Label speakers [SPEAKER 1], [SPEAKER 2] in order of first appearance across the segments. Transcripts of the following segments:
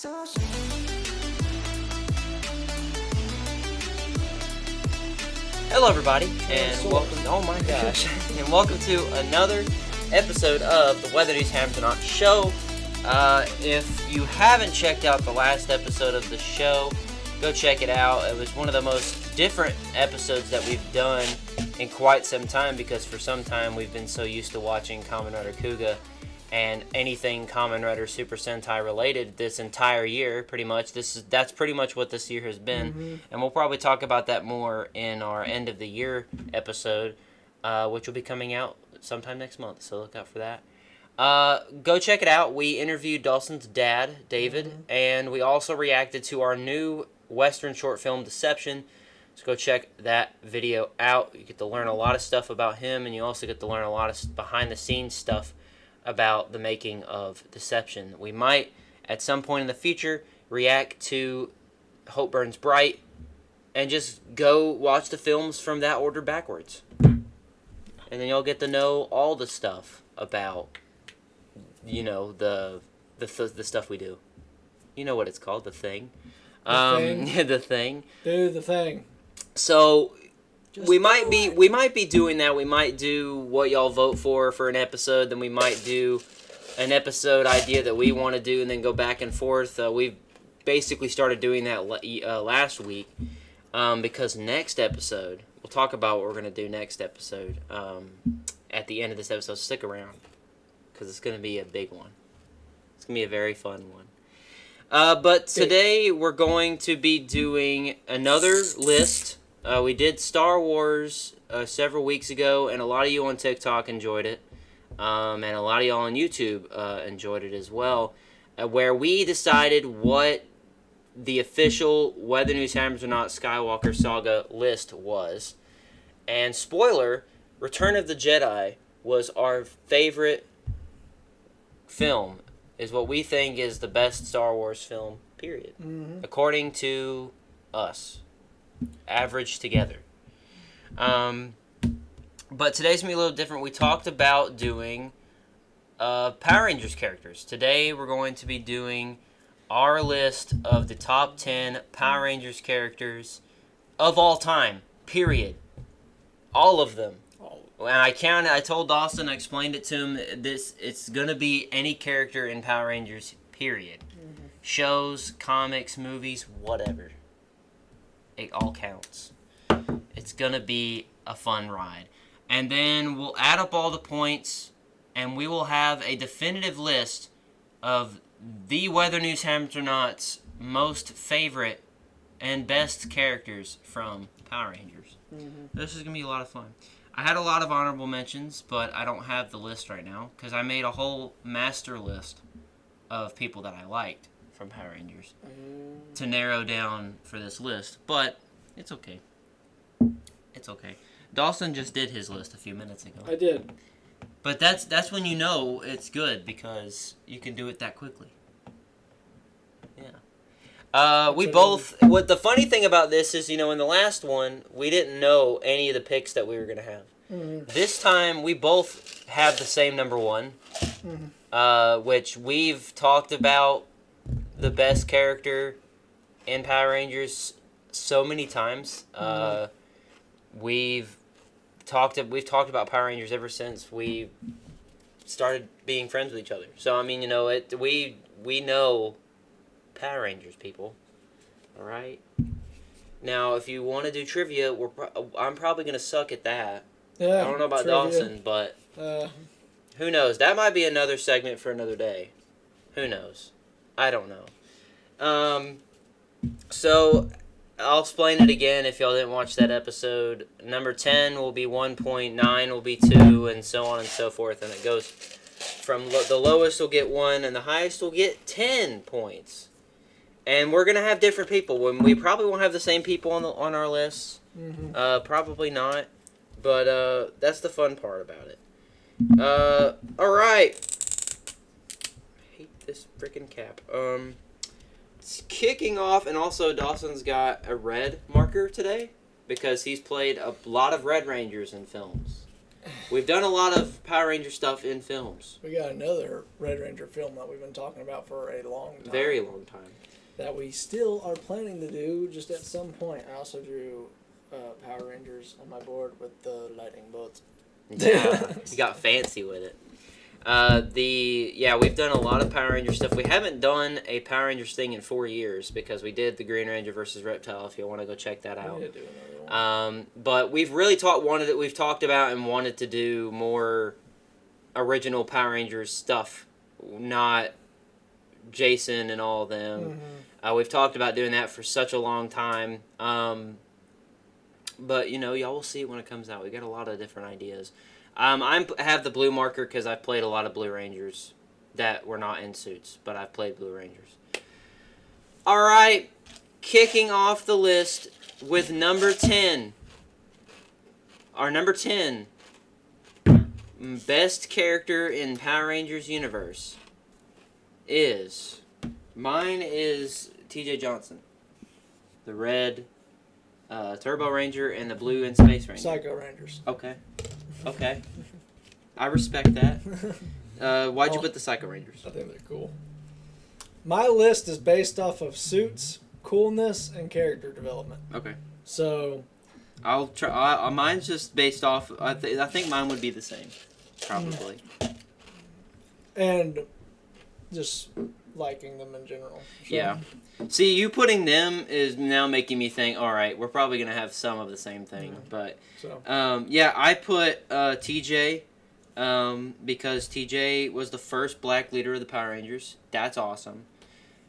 [SPEAKER 1] Hello, everybody, and welcome. Oh my gosh! And welcome to another episode of the Weather News Hampton Show. If you haven't checked out the last episode of the show, go check it out. It was one of the most different episodes that we've done in quite some time, because for some time we've been so used to watching Kamen Rider Kuuga and anything Kamen Rider Super Sentai related this entire year. Pretty much, that's pretty much what this year has been, and we'll probably talk about that more in our end of the year episode, which will be coming out sometime next month. So look out for that. Go check it out. We interviewed Dawson's dad, David, and we also reacted to our new Western short film, Deception. So go check that video out. You get to learn a lot of stuff about him, and you also get to learn a lot of behind-the-scenes stuff about the making of Deception. We might, at some point in the future, react to Hope Burns Bright and just go watch the films from that order backwards. And then you'll get to know all the stuff about, you know, the stuff we do. You know what it's called, the thing. The thing.
[SPEAKER 2] Do the thing.
[SPEAKER 1] So we might be doing that. We might do what y'all vote for an episode. Then we might do an episode idea that we want to do, and then go back and forth. We've basically started doing that last week, because next episode we'll talk about what we're gonna do next episode. At the end of this episode, stick around, because it's gonna be a big one. It's gonna be a very fun one. But today we're going to be doing another list. We did Star Wars several weeks ago, and a lot of you on TikTok enjoyed it, and a lot of y'all on YouTube enjoyed it as well, where we decided what the official Whether News Hammers or Not Skywalker Saga list was. And spoiler, Return of the Jedi was our favorite film, is what we think is the best Star Wars film, period. According to us. Averaged together. But today's going to be a little different. We talked about doing Power Rangers characters. Today we're going to be doing our list of the top 10 Power Rangers characters of all time, period. All of them. And I told Dawson, I explained it to him, it's going to be any character in Power Rangers, period. Shows, comics, movies, whatever. It all counts. It's going to be a fun ride. And then we'll add up all the points, and we will have a definitive list of the Weather News Hamptonauts' most favorite and best characters from Power Rangers. This is going to be a lot of fun. I had a lot of honorable mentions, but I don't have the list right now, because I made a whole master list of people that I liked from Power Rangers to narrow down for this list. But it's okay. It's okay. Dawson just did his list a few minutes ago.
[SPEAKER 2] I did.
[SPEAKER 1] But that's when you know it's good, because you can do it that quickly. Yeah. We both... What the funny thing about this is, you know, in the last one, we didn't know any of the picks that we were going to have. This time, we both have the same number one, which we've talked about the best character in Power Rangers so many times. We've talked about Power Rangers ever since we started being friends with each other. So I mean, you know, we know Power Rangers, people. All right. Now, if you want to do trivia, I'm probably gonna suck at that.
[SPEAKER 2] Yeah.
[SPEAKER 1] I don't know about
[SPEAKER 2] trivia.
[SPEAKER 1] Dawson, but who knows? That might be another segment for another day. Who knows? I don't know. So I'll explain it again if y'all didn't watch that episode. Number 10 will be 1 point, 9 will be 2, and so on and so forth. And it goes from the lowest will get 1, and the highest will get 10 points. And we're gonna have different people. We probably won't have the same people on our list. Probably not. But that's the fun part about it. All right. This freaking cap. It's kicking off, and also Dawson's got a red marker today because he's played a lot of Red Rangers in films. we've done a lot of Power Ranger stuff in films.
[SPEAKER 2] We got another Red Ranger film that we've been talking about for a long time.
[SPEAKER 1] Very long time.
[SPEAKER 2] That we still are planning to do just at some point. I also drew Power Rangers on my board with the lightning bolts.
[SPEAKER 1] Yeah, you got fancy with it. We've done a lot of Power Ranger stuff. We haven't done a Power Rangers thing in 4 years because we did the Green Ranger versus Reptile. If you want to go check that out,
[SPEAKER 2] We need to do another one.
[SPEAKER 1] but we've really we've talked about and wanted to do more original Power Rangers stuff, not Jason and all of them. We've talked about doing that for such a long time. But y'all will see it when it comes out. We got a lot of different ideas. I have the blue marker because I've played a lot of Blue Rangers that were not in suits, but I've played Blue Rangers. All right, kicking off the list with number 10. Our number 10 best character in Power Rangers universe mine is T.J. Johnson, the red Turbo Ranger and the blue and Space Ranger.
[SPEAKER 2] Psycho Rangers.
[SPEAKER 1] Okay. I respect that. Why'd you put the Psycho Rangers?
[SPEAKER 2] I think they're cool. My list is based off of suits, coolness, and character development.
[SPEAKER 1] Okay.
[SPEAKER 2] So
[SPEAKER 1] I'll try. Mine's just based off. I think mine would be the same, probably.
[SPEAKER 2] And just liking them in general. So.
[SPEAKER 1] Yeah. See, you putting them is now making me think, all right, we're probably going to have some of the same thing. But, I put TJ because TJ was the first black leader of the Power Rangers. That's awesome.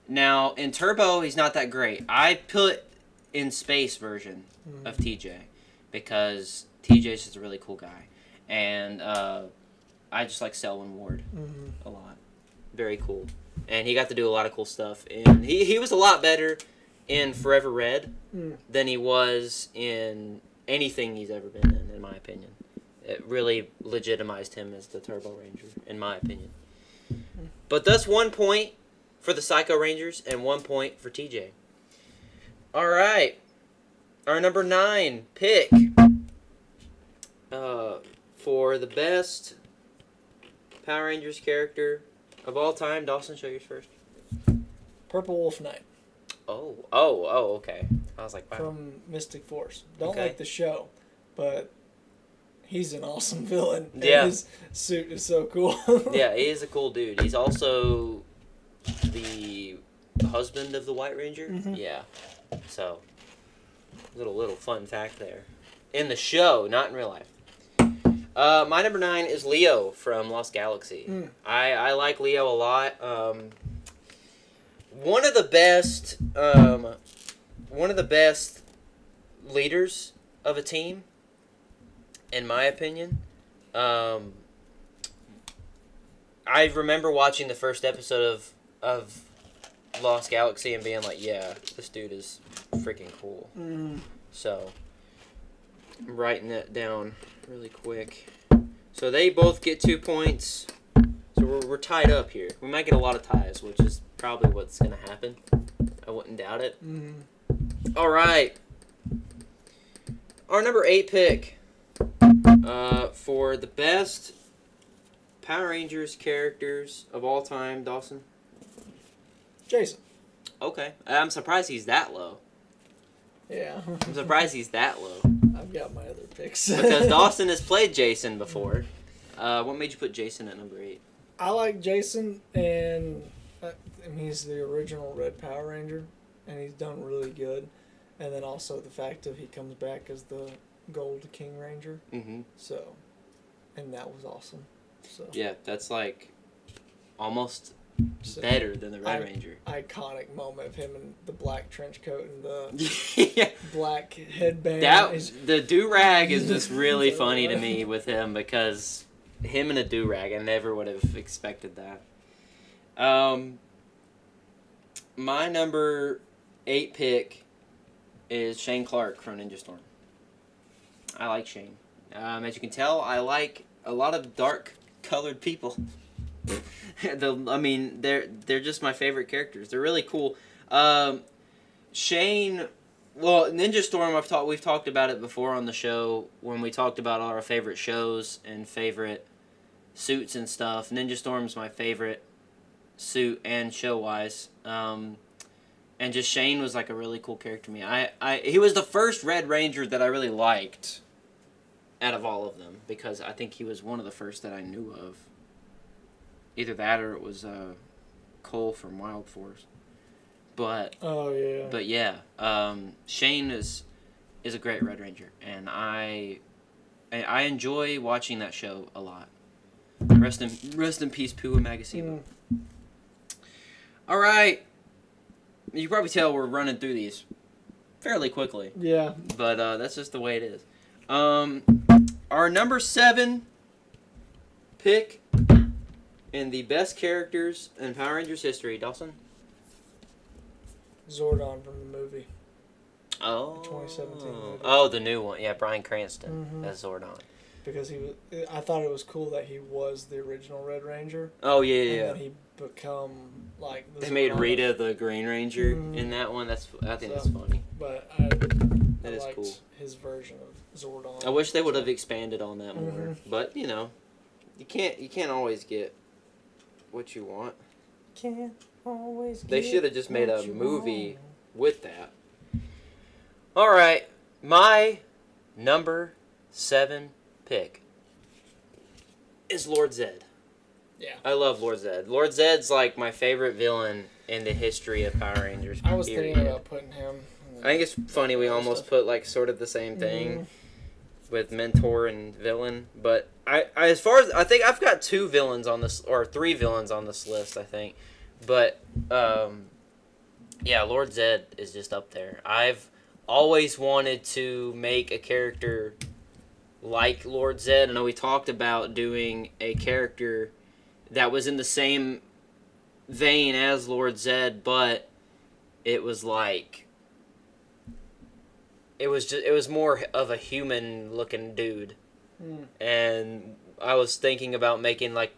[SPEAKER 1] Now, in Turbo, he's not that great. I put in Space version of TJ because TJ's just a really cool guy. And I just like Selwyn Ward a lot. Very cool. And he got to do a lot of cool stuff. And he was a lot better in Forever Red than he was in anything he's ever been in my opinion. It really legitimized him as the Turbo Ranger, in my opinion. But that's 1 point for the Psycho Rangers and 1 point for TJ. All right. Our number 9 pick for the best Power Rangers character of all time. Dawson, show yours first.
[SPEAKER 2] Purple Wolf Knight.
[SPEAKER 1] Oh, okay. I was like, wow.
[SPEAKER 2] From Mystic Force. Don't like the show, but he's an awesome villain. And his suit is so cool.
[SPEAKER 1] Yeah, he is a cool dude. He's also the husband of the White Ranger. Yeah. So, little fun fact there. In the show, not in real life. My number 9 is Leo from Lost Galaxy. I like Leo a lot. One of the best leaders of a team, in my opinion. I remember watching the first episode of Lost Galaxy and being like, yeah, this dude is freaking cool. So, I'm writing that down really quick. So they both get 2 points. So we're tied up here. We might get a lot of ties, which is probably what's going to happen. I wouldn't doubt it. All right. Our number 8 pick for the best Power Rangers characters of all time, Dawson?
[SPEAKER 2] Jason.
[SPEAKER 1] Okay. I'm surprised he's that low.
[SPEAKER 2] Yeah.
[SPEAKER 1] I'm surprised he's that low.
[SPEAKER 2] I've got my other picks.
[SPEAKER 1] Because Dawson has played Jason before. What made you put Jason at number 8?
[SPEAKER 2] I like Jason, and he's the original Red Power Ranger, and he's done really good. And then also the fact that he comes back as the Gold King Ranger. So, and that was awesome. So
[SPEAKER 1] yeah, that's like almost better than the Red Ranger.
[SPEAKER 2] Iconic moment of him in the black trench coat and the black headband.
[SPEAKER 1] The do-rag is just really funny to me with him because him in a do-rag, I never would have expected that. My number 8 pick is Shane Clark from Ninja Storm. I like Shane. As you can tell, I like a lot of dark-colored people. They're just my favorite characters. They're really cool. Shane Well, Ninja Storm, we've talked about it before on the show when we talked about our favorite shows and favorite suits and stuff. Ninja Storm's my favorite suit and show-wise. And just Shane was like a really cool character to me. He was the first Red Ranger that I really liked out of all of them because I think he was one of the first that I knew of. Either that or it was Cole from Wild Force. But Shane is a great Red Ranger, and I enjoy watching that show a lot. Rest in peace, Pua Magasiva. All right, you can probably tell we're running through these fairly quickly.
[SPEAKER 2] Yeah,
[SPEAKER 1] but that's just the way it is. Our number 7 pick in the best characters in Power Rangers history, Dawson.
[SPEAKER 2] Zordon from the movie.
[SPEAKER 1] Oh.
[SPEAKER 2] The 2017 movie.
[SPEAKER 1] Oh, the new one. Yeah, Bryan Cranston as Zordon.
[SPEAKER 2] Because I thought it was cool that he was the original Red Ranger.
[SPEAKER 1] Oh, yeah.
[SPEAKER 2] And then he become like.
[SPEAKER 1] They made Rita the Green Ranger in that one. I think that's funny.
[SPEAKER 2] But
[SPEAKER 1] that is
[SPEAKER 2] liked
[SPEAKER 1] cool.
[SPEAKER 2] His version of Zordon.
[SPEAKER 1] I wish they would have expanded on that more. But you can't always get what you want.
[SPEAKER 2] Can't always.
[SPEAKER 1] They should have just made a movie with that. All right, my number 7 pick is Lord Zed.
[SPEAKER 2] Yeah.
[SPEAKER 1] I love Lord Zed. Lord Zed's like my favorite villain in the history of Power Rangers.
[SPEAKER 2] I was thinking about putting him.
[SPEAKER 1] I think it's funny we almost put like sort of the same thing with mentor and villain, but I think I've got 2 villains on this, or 3 villains on this list, I think. But Lord Zed is just up there. I've always wanted to make a character like Lord Zed. I know we talked about doing a character that was in the same vein as Lord Zed, but it was like it was more of a human looking dude. And I was thinking about making like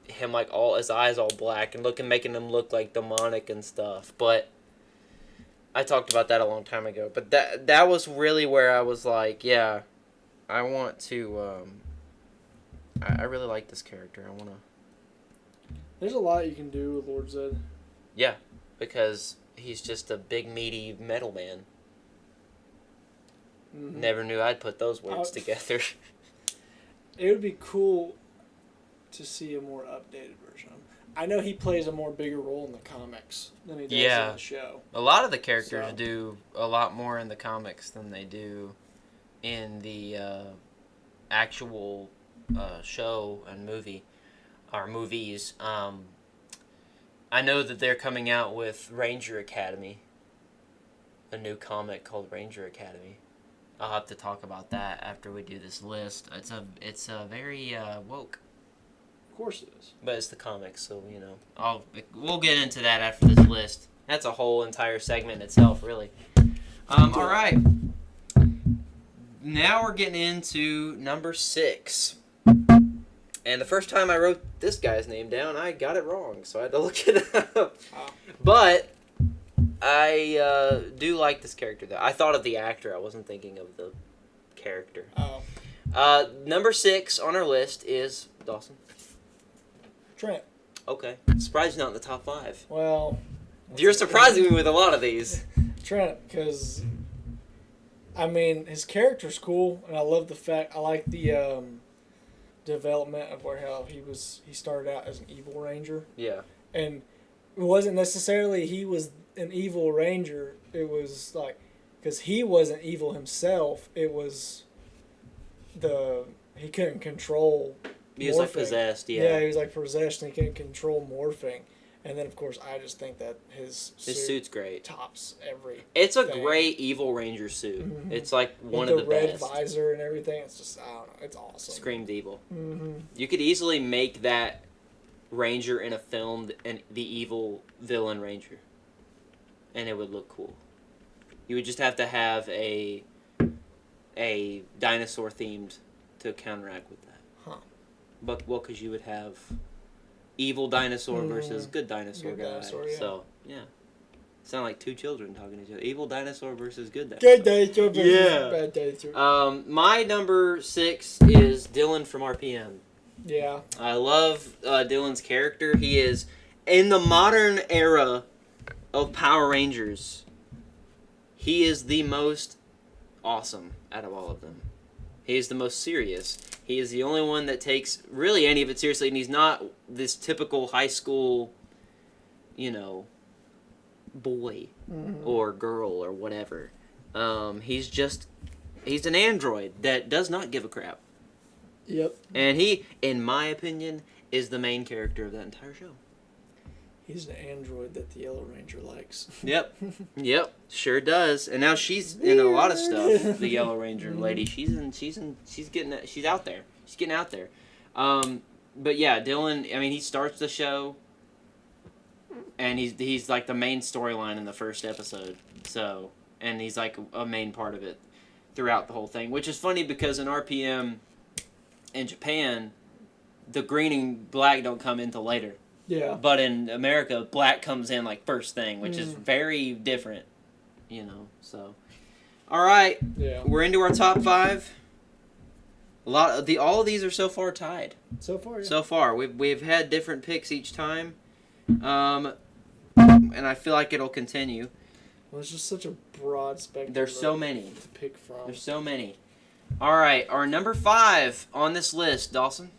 [SPEAKER 1] him like all his eyes all black and making him look like demonic and stuff, but I talked about that a long time ago. But that was really where I was like, yeah, I want to I really like this character. I want to.
[SPEAKER 2] There's a lot you can do with Lord Zed.
[SPEAKER 1] Yeah, because he's just a big meaty metal man. Never knew I'd put those words together.
[SPEAKER 2] It would be cool to see a more updated version of him. I know he plays a more bigger role in the comics than he does in the show.
[SPEAKER 1] A lot of the characters do a lot more in the comics than they do in the actual show and movie, or movies. I know that they're coming out with Ranger Academy, a new comic called Ranger Academy. I'll have to talk about that after we do this list. It's a very woke.
[SPEAKER 2] Of course it is.
[SPEAKER 1] But it's the comics, so we'll get into that after this list. That's a whole entire segment in itself, really. All right. Now we're getting into number 6. And the first time I wrote this guy's name down, I got it wrong, so I had to look it up. But I do like this character, though. I thought of the actor. I wasn't thinking of the character. Number 6 on our list is Dawson.
[SPEAKER 2] Trent.
[SPEAKER 1] Okay. Surprised you're not in the top 5.
[SPEAKER 2] Well,
[SPEAKER 1] you're surprising me with a lot of these.
[SPEAKER 2] Trent, because I mean his character's cool, and I love the fact I like the development of how he started out as an evil ranger.
[SPEAKER 1] Yeah.
[SPEAKER 2] And it wasn't necessarily he was an evil ranger. It was like because he wasn't evil himself. It was he couldn't control.
[SPEAKER 1] He was like possessed,
[SPEAKER 2] Yeah, he was like possessed and he couldn't control morphing. And then, of course, I just think that his
[SPEAKER 1] suit's great.
[SPEAKER 2] Tops every.
[SPEAKER 1] It's a great Evil Ranger suit. It's like one of the
[SPEAKER 2] best.
[SPEAKER 1] The
[SPEAKER 2] red visor and everything. It's just, I don't know. It's awesome.
[SPEAKER 1] Screamed evil. You could easily make that Ranger in a film and the evil villain Ranger. And it would look cool. You would just have to have a dinosaur themed to counteract with that. But because you would have evil dinosaur versus good dinosaur guy.
[SPEAKER 2] Dinosaur, yeah.
[SPEAKER 1] So, yeah. Sound like two children talking to each other. Evil dinosaur versus good dinosaur.
[SPEAKER 2] Good dinosaur versus
[SPEAKER 1] Yeah.
[SPEAKER 2] bad dinosaur.
[SPEAKER 1] My number 6 is Dylan from RPM.
[SPEAKER 2] Yeah.
[SPEAKER 1] I love Dylan's character. He is, in the modern era of Power Rangers, he is the most awesome out of all of them. He is the most serious. He is the only one that takes really any of it seriously, and he's not this typical high school, boy or girl or whatever. He's an android that does not give a crap.
[SPEAKER 2] Yep.
[SPEAKER 1] And he, in my opinion, is the main character of that entire show.
[SPEAKER 2] He's an android that the Yellow Ranger likes.
[SPEAKER 1] Yep. Yep. Sure does. And now she's in a lot of stuff. The Yellow Ranger lady. She's out there. She's getting out there. But yeah, Dylan. I mean, he starts the show, and he's like the main storyline in the first episode. So, and he's like a main part of it throughout the whole thing, which is funny because in RPM, in Japan, the green and black don't come into later.
[SPEAKER 2] Yeah.
[SPEAKER 1] But in America, black comes in like first thing, which is very different, so. All right.
[SPEAKER 2] Yeah.
[SPEAKER 1] We're into our top 5. All of these are so far tied.
[SPEAKER 2] So far, yeah.
[SPEAKER 1] So far. We've had different picks each time. And I feel like it'll continue.
[SPEAKER 2] Well, it's just such a broad spectrum.
[SPEAKER 1] There's so many
[SPEAKER 2] to pick from.
[SPEAKER 1] There's so many. All right, our number 5 on this list, Dawson.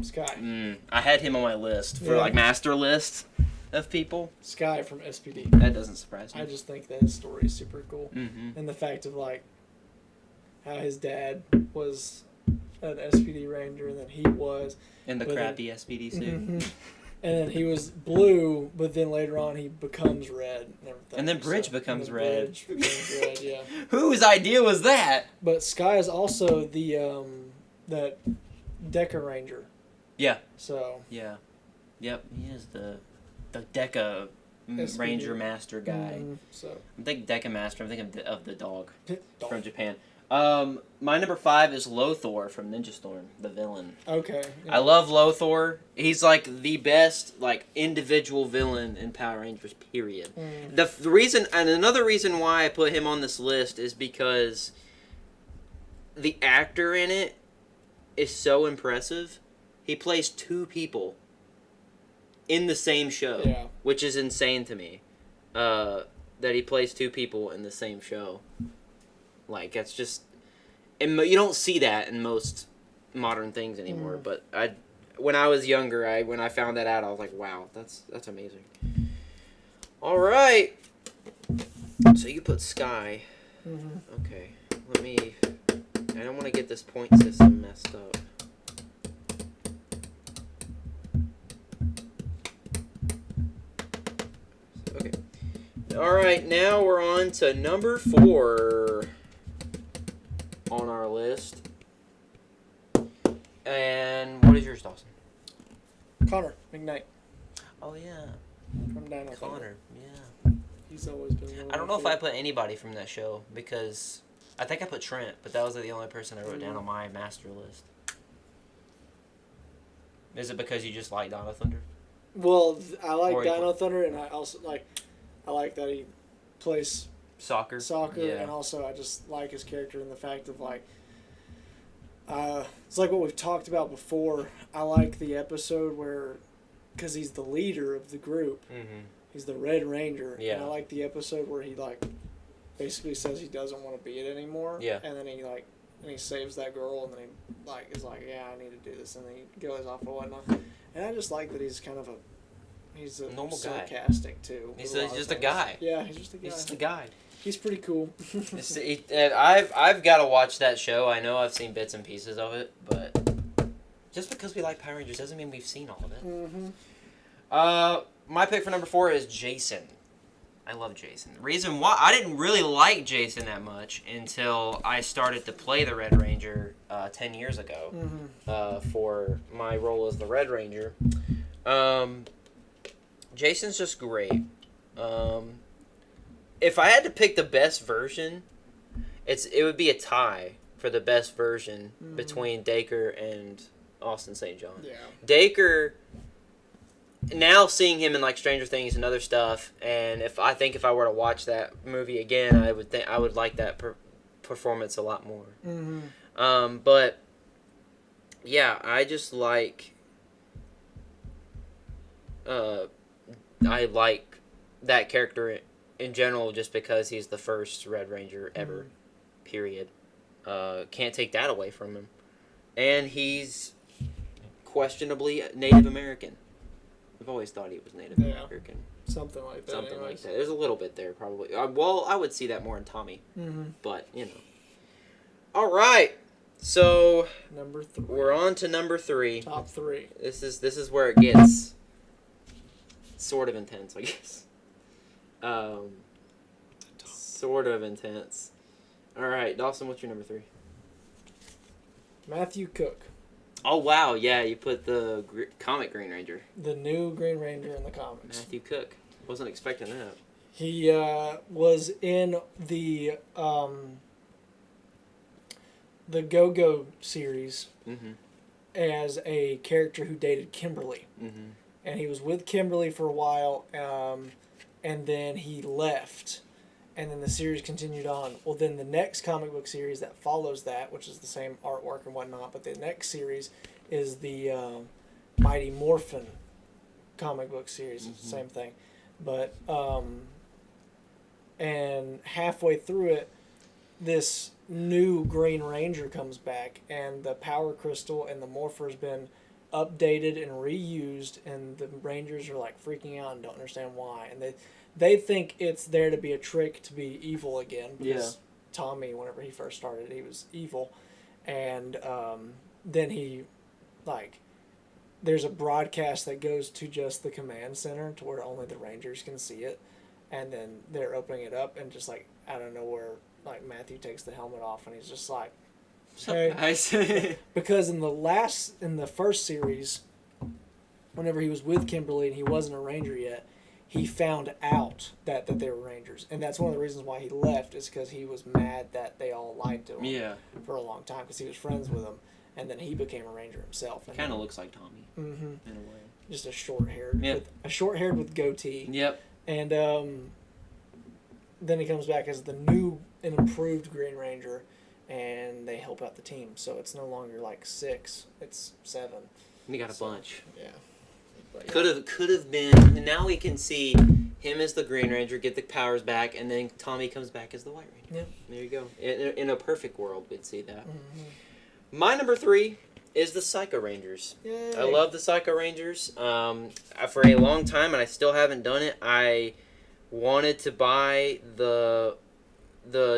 [SPEAKER 2] Sky.
[SPEAKER 1] I had him on my list for like master list of people.
[SPEAKER 2] Sky from SPD.
[SPEAKER 1] That doesn't surprise me.
[SPEAKER 2] I just think that his story is super cool.
[SPEAKER 1] Mm-hmm.
[SPEAKER 2] And the fact of like how his dad was an SPD Ranger and then he was.
[SPEAKER 1] In the crappy SPD suit.
[SPEAKER 2] Mm-hmm. And then he was blue, but then later on he becomes red and everything.
[SPEAKER 1] And then Bridge becomes red.
[SPEAKER 2] Bridge becomes red, yeah.
[SPEAKER 1] Whose idea was that?
[SPEAKER 2] But Sky is also the that Deca Ranger.
[SPEAKER 1] Yeah.
[SPEAKER 2] So.
[SPEAKER 1] Yeah. Yep. He is the Deca Ranger Master guy.
[SPEAKER 2] So.
[SPEAKER 1] I'm thinking Deca Master. I'm thinking of the dog from Japan. My number 5 is Lothor from Ninja Storm, the villain.
[SPEAKER 2] Okay. Yeah.
[SPEAKER 1] I love Lothor. He's like the best like individual villain in Power Rangers. Period. The reason, and another reason why I put him on this list is because the actor in it is so impressive. He plays 2 people in the same show, which is insane to me. That he plays 2 people in the same show. Like, it's just... And you don't see that in most modern things anymore, but when I was younger, when I found that out, I was like, wow, that's amazing. All right. So you put Sky. Okay. I don't want to get this point system messed up. Okay. All right, now we're on to number 4 on our list. And what is yours, Dawson?
[SPEAKER 2] Connor McKnight.
[SPEAKER 1] Oh, yeah.
[SPEAKER 2] From Dino Thunder.
[SPEAKER 1] Connor, yeah.
[SPEAKER 2] He's always been one of
[SPEAKER 1] I don't know if I put anybody from that show because I think I put Trent, but that was the only person I wrote down on my master list. Is it because you just like Dino Thunder?
[SPEAKER 2] Well, I like Dino Thunder, and I also I like that he plays
[SPEAKER 1] soccer,
[SPEAKER 2] yeah. And also I just like his character and the fact of it's like what we've talked about before. I like the episode where, because he's the leader of the group, he's the Red Ranger, and I like the episode where he basically says he doesn't want to be it anymore, and then he saves that girl, and then he is like, yeah, I need to do this, and then he goes off and whatnot. And I just like that he's kind of he's a
[SPEAKER 1] normal guy,
[SPEAKER 2] sarcastic too.
[SPEAKER 1] He's just a guy.
[SPEAKER 2] Yeah, he's just a guy.
[SPEAKER 1] He's just a guy.
[SPEAKER 2] He's pretty cool.
[SPEAKER 1] I've got to watch that show. I know I've seen bits and pieces of it, but just because we like Power Rangers doesn't mean we've seen all of it. My pick for number 4 is Jason. I love Jason. The reason why I didn't really like Jason that much until I started to play the Red Ranger 10 years ago for my role as the Red Ranger. Jason's just great. If I had to pick the best version, it would be a tie for the best version between Dacre and Austin St. John.
[SPEAKER 2] Yeah.
[SPEAKER 1] Dacre now seeing him in like Stranger Things and other stuff, and if I were to watch that movie again, I would like that performance a lot more.
[SPEAKER 2] Mm-hmm.
[SPEAKER 1] But yeah, I just like. I like that character in general just because he's the first Red Ranger ever.
[SPEAKER 2] Mm-hmm.
[SPEAKER 1] Period. Can't take that away from him, and he's questionably Native American. I've always thought he was Native American.
[SPEAKER 2] Something like that.
[SPEAKER 1] Something like that. There's a little bit there, probably. Well, I would see that more in Tommy.
[SPEAKER 2] Mm-hmm.
[SPEAKER 1] But, All right. So,
[SPEAKER 2] number 3.
[SPEAKER 1] We're on to number 3.
[SPEAKER 2] Top 3.
[SPEAKER 1] This is where it gets sort of intense, I guess. Sort of intense. All right, Dawson, what's your number 3?
[SPEAKER 2] Matthew Cook.
[SPEAKER 1] Oh, wow. Yeah, you put the comic Green Ranger.
[SPEAKER 2] The new Green Ranger in the comics.
[SPEAKER 1] Matthew Cook. Wasn't expecting that.
[SPEAKER 2] He was in the Go-Go series as a character who dated Kimberly.
[SPEAKER 1] Mm-hmm.
[SPEAKER 2] And he was with Kimberly for a while, and then he left. And then the series continued on. Well, then the next comic book series that follows that, which is the same artwork and whatnot, but the next series is the Mighty Morphin comic book series. It's the same thing. But, and halfway through it, this new Green Ranger comes back, and the Power Crystal and the Morpher's been updated and reused, and the Rangers are like freaking out and don't understand why. And they think it's there to be a trick to be evil again, because Tommy, whenever he first started, he was evil. And then he, like, there's a broadcast that goes to just the command center to where only the Rangers can see it. And then they're opening it up, and just, like, out of nowhere, like, Matthew takes the helmet off, and he's just like, hey. Because in the first series, whenever he was with Kimberly and he wasn't a Ranger yet, he found out that they were Rangers. And that's one of the reasons why he left, is because he was mad that they all lied to him for a long time, because he was friends with them. And then he became a Ranger himself.
[SPEAKER 1] Kind of looks like Tommy, in a way.
[SPEAKER 2] Just a short-haired with goatee.
[SPEAKER 1] Yep.
[SPEAKER 2] And then he comes back as the new and improved Green Ranger, and they help out the team. So it's no longer like 6, it's 7.
[SPEAKER 1] We got a bunch.
[SPEAKER 2] Yeah. But
[SPEAKER 1] Could have been. Now we can see him as the Green Ranger, get the powers back, and then Tommy comes back as the White Ranger.
[SPEAKER 2] Yeah.
[SPEAKER 1] There you go. In a perfect world, we'd see that.
[SPEAKER 2] Mm-hmm.
[SPEAKER 1] My number 3 is the Psycho Rangers.
[SPEAKER 2] Yay.
[SPEAKER 1] I love the Psycho Rangers. For a long time, and I still haven't done it, I wanted to buy the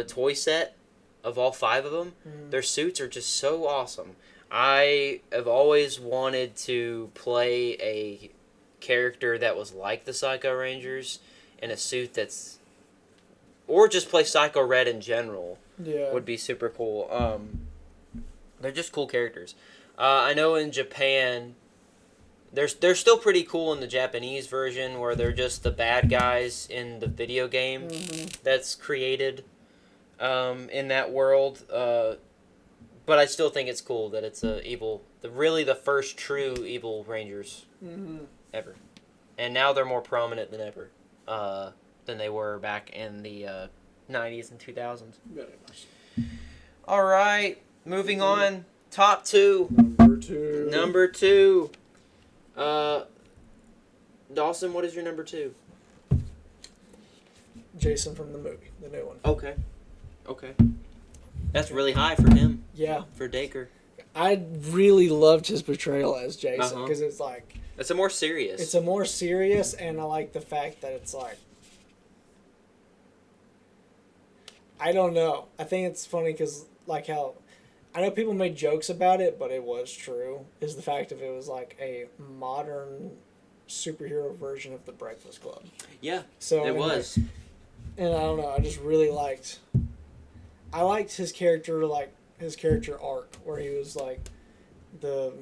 [SPEAKER 1] toy set of all 5 of them.
[SPEAKER 2] Mm-hmm.
[SPEAKER 1] Their suits are just so awesome. I have always wanted to play a character that was like the Psycho Rangers in a suit that's... Or just play Psycho Red in general.
[SPEAKER 2] Yeah.
[SPEAKER 1] Would be super cool. They're just cool characters. I know in Japan, they're still pretty cool in the Japanese version, where they're just the bad guys in the video game that's created in that world. But I still think it's cool that it's really the first true evil Rangers ever. And now they're more prominent than ever, than they were back in the 90s and 2000s.
[SPEAKER 2] Very much.
[SPEAKER 1] All right, moving on. Top 2. Number 2. Dawson, what is your number 2?
[SPEAKER 2] Jason from the movie, the new one.
[SPEAKER 1] Okay. That's really high for him.
[SPEAKER 2] Yeah.
[SPEAKER 1] For Dacre.
[SPEAKER 2] I really loved his portrayal as Jason, because it's like...
[SPEAKER 1] It's a more serious.
[SPEAKER 2] It's a more serious, and I like the fact that it's like... I don't know. I think it's funny because, like, how... I know people made jokes about it, but it was true, is the fact of it was like a modern superhero version of the Breakfast Club.
[SPEAKER 1] Yeah,
[SPEAKER 2] so
[SPEAKER 1] it was.
[SPEAKER 2] And I don't know, I just really liked... I liked his character, like, his character arc, where he was, like, the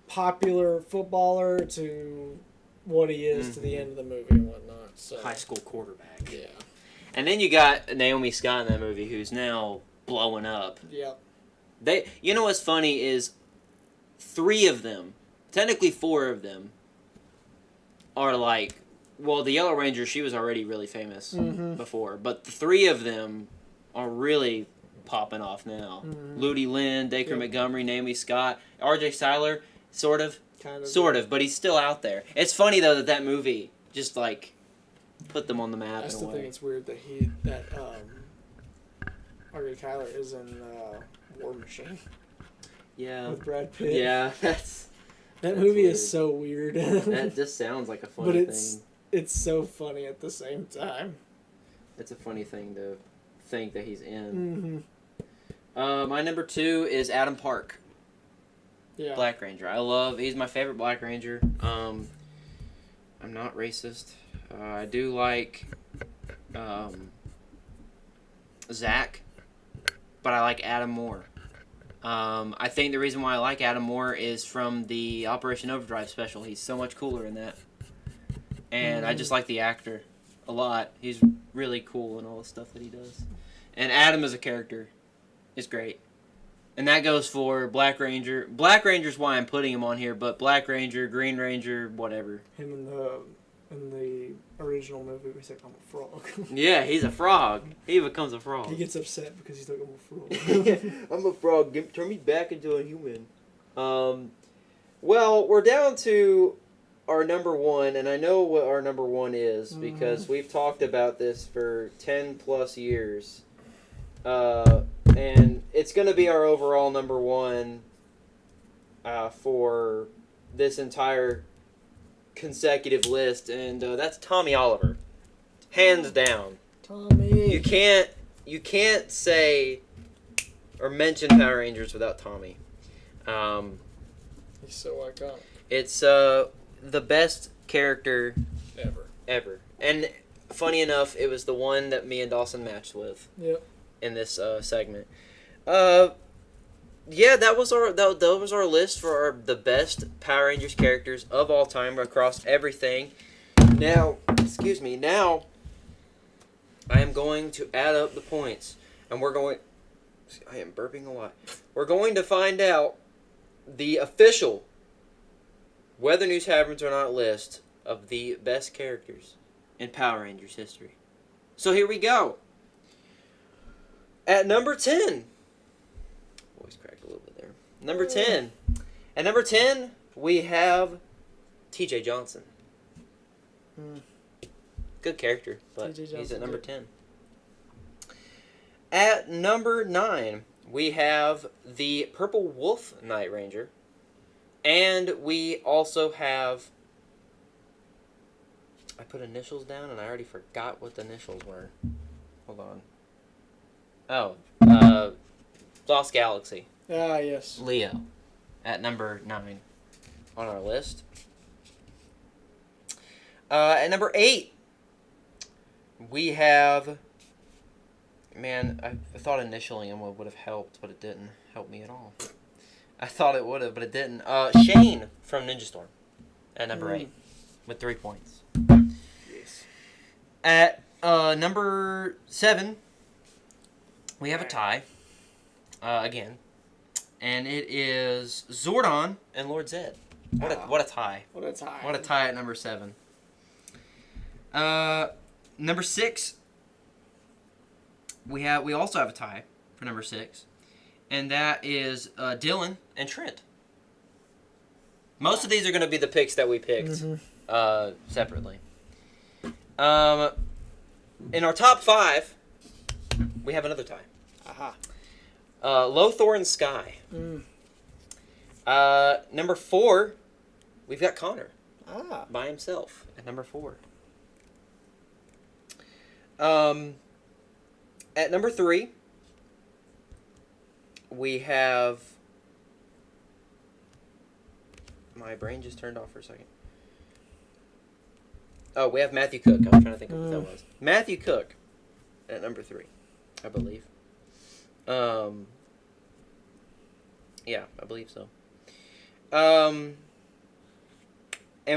[SPEAKER 2] popular footballer to what he is to the end of the movie and whatnot. So.
[SPEAKER 1] High school quarterback.
[SPEAKER 2] Yeah.
[SPEAKER 1] And then you got Naomi Scott in that movie, who's now blowing up.
[SPEAKER 2] Yep.
[SPEAKER 1] You know what's funny is 3 of them, technically 4 of them, are like, well, the Yellow Ranger, she was already really famous
[SPEAKER 2] Mm-hmm.
[SPEAKER 1] before, but the three of them are really popping off now.
[SPEAKER 2] Mm-hmm.
[SPEAKER 1] Ludi Lynn, Dacre
[SPEAKER 2] Yep.
[SPEAKER 1] Montgomery, Naomi Scott, R.J. Seiler, sort of,
[SPEAKER 2] Kind of.
[SPEAKER 1] but he's still out there. It's funny though that movie just like put them on the map.
[SPEAKER 2] I
[SPEAKER 1] in
[SPEAKER 2] still
[SPEAKER 1] a
[SPEAKER 2] think
[SPEAKER 1] way.
[SPEAKER 2] it's weird that R.J. Kyler is in War Machine
[SPEAKER 1] Yeah,
[SPEAKER 2] with Brad Pitt.
[SPEAKER 1] yeah,
[SPEAKER 2] That
[SPEAKER 1] that's
[SPEAKER 2] movie
[SPEAKER 1] weird.
[SPEAKER 2] is so weird.
[SPEAKER 1] That just sounds like a funny
[SPEAKER 2] But it's
[SPEAKER 1] thing.
[SPEAKER 2] it's so funny at the same time.
[SPEAKER 1] It's a funny thing to think that he's in.
[SPEAKER 2] Mm-hmm.
[SPEAKER 1] My number 2 is Adam Park,
[SPEAKER 2] Yeah.
[SPEAKER 1] Black Ranger. He's my favorite Black Ranger. I'm not racist. I do like Zach, but I like Adam more. I think the reason why I like Adam more is from the Operation Overdrive special. He's so much cooler in that. And I just like the actor a lot. He's really cool in all the stuff that he does. And Adam as a character is great. And that goes for Black Ranger. Black Ranger's why I'm putting him on here, but Black Ranger, Green Ranger, whatever.
[SPEAKER 2] Him in the original movie, we said I'm a frog.
[SPEAKER 1] Yeah, he's a frog. He becomes a frog.
[SPEAKER 2] He gets upset because he's like, I'm a frog.
[SPEAKER 1] I'm a frog. Turn me back into a human. Well, we're down to our number 1, and I know what our number 1 is because we've talked about this for 10 plus years. And it's going to be our overall number 1 for this entire consecutive list, and that's Tommy Oliver, hands down.
[SPEAKER 2] Tommy.
[SPEAKER 1] You can't say or mention Power Rangers without Tommy.
[SPEAKER 2] He's so iconic.
[SPEAKER 1] It's the best character
[SPEAKER 2] Ever.
[SPEAKER 1] and funny enough, it was the one that me and Dawson matched with
[SPEAKER 2] Yep.
[SPEAKER 1] in this segment. Yeah, that was our list for the best Power Rangers characters of all time across everything. Now, now I am going to add up the points, and I am burping a lot. We're going to find out the official Weather News Happens or Not list of the best characters in Power Rangers history. So here we go. At number 10. Voice cracked a little bit there. Number 10. At number 10, we have TJ Johnson. Good character, but he's at number 10. At number 9, we have the Purple Wolf Night Ranger. And we also have... I put initials down and I already forgot what the initials were. Hold on. Oh, Lost Galaxy.
[SPEAKER 2] Ah, yes.
[SPEAKER 1] Leo at number 9 on our list. At number 8, we have... Man, I thought initialing him would have helped, but it didn't help me at all. I thought it would have, but it didn't. Shane from Ninja Storm at number 8 with 3 points.
[SPEAKER 2] Yes.
[SPEAKER 1] At number 7, we have a tie again, and it is Zordon and Lord Zed. What a tie!
[SPEAKER 2] What a tie.
[SPEAKER 1] What a tie at number 7. Number 6, we also have a tie for number 6, and that is Dylan and Trent. Most of these are going to be the picks that we picked separately. In our top 5, we have another tie.
[SPEAKER 2] Aha.
[SPEAKER 1] Lothor and Sky. Number 4, we've got Connor by himself at number 4. At number 3, we have... My brain just turned off for a second. Oh, we have Matthew Cook. I was trying to think of what that was. Matthew Cook at number 3, I believe. Yeah, I believe so. And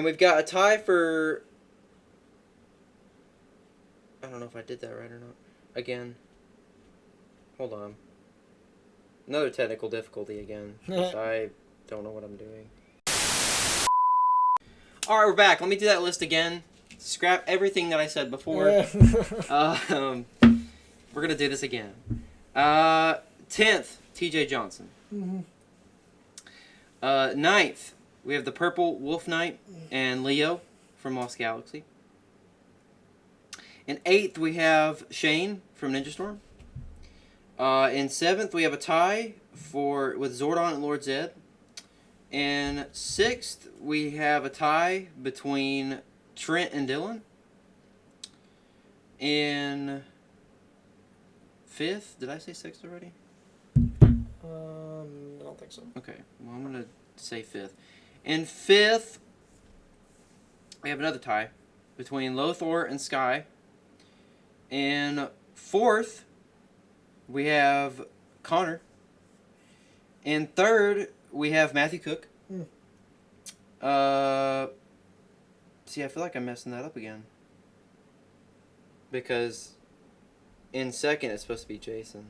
[SPEAKER 1] we've got a tie for... I don't know if I did that right or not. Again. Hold on. Another technical difficulty again. I don't know what I'm doing. All right, we're back. Let me do that list again. Scrap everything that I said before. We're going to do this again. 10th, TJ Johnson.
[SPEAKER 2] Mm-hmm.
[SPEAKER 1] 9th, we have the Purple Wolf Knight and Leo from Lost Galaxy. In 8th, we have Shane from Ninja Storm. In 7th, we have a tie with Zordon and Lord Zed. In 6th, we have a tie between Trent and Dylan. In 5th, did I say 6th already?
[SPEAKER 2] I don't think so.
[SPEAKER 1] Okay, well, I'm going to say 5th. In 5th, we have another tie between Lothor and Sky. In 4th, we have Connor. In 3rd, we have Matthew Cook. See, I feel like I'm messing that up again. Because in 2nd, it's supposed to be Jason.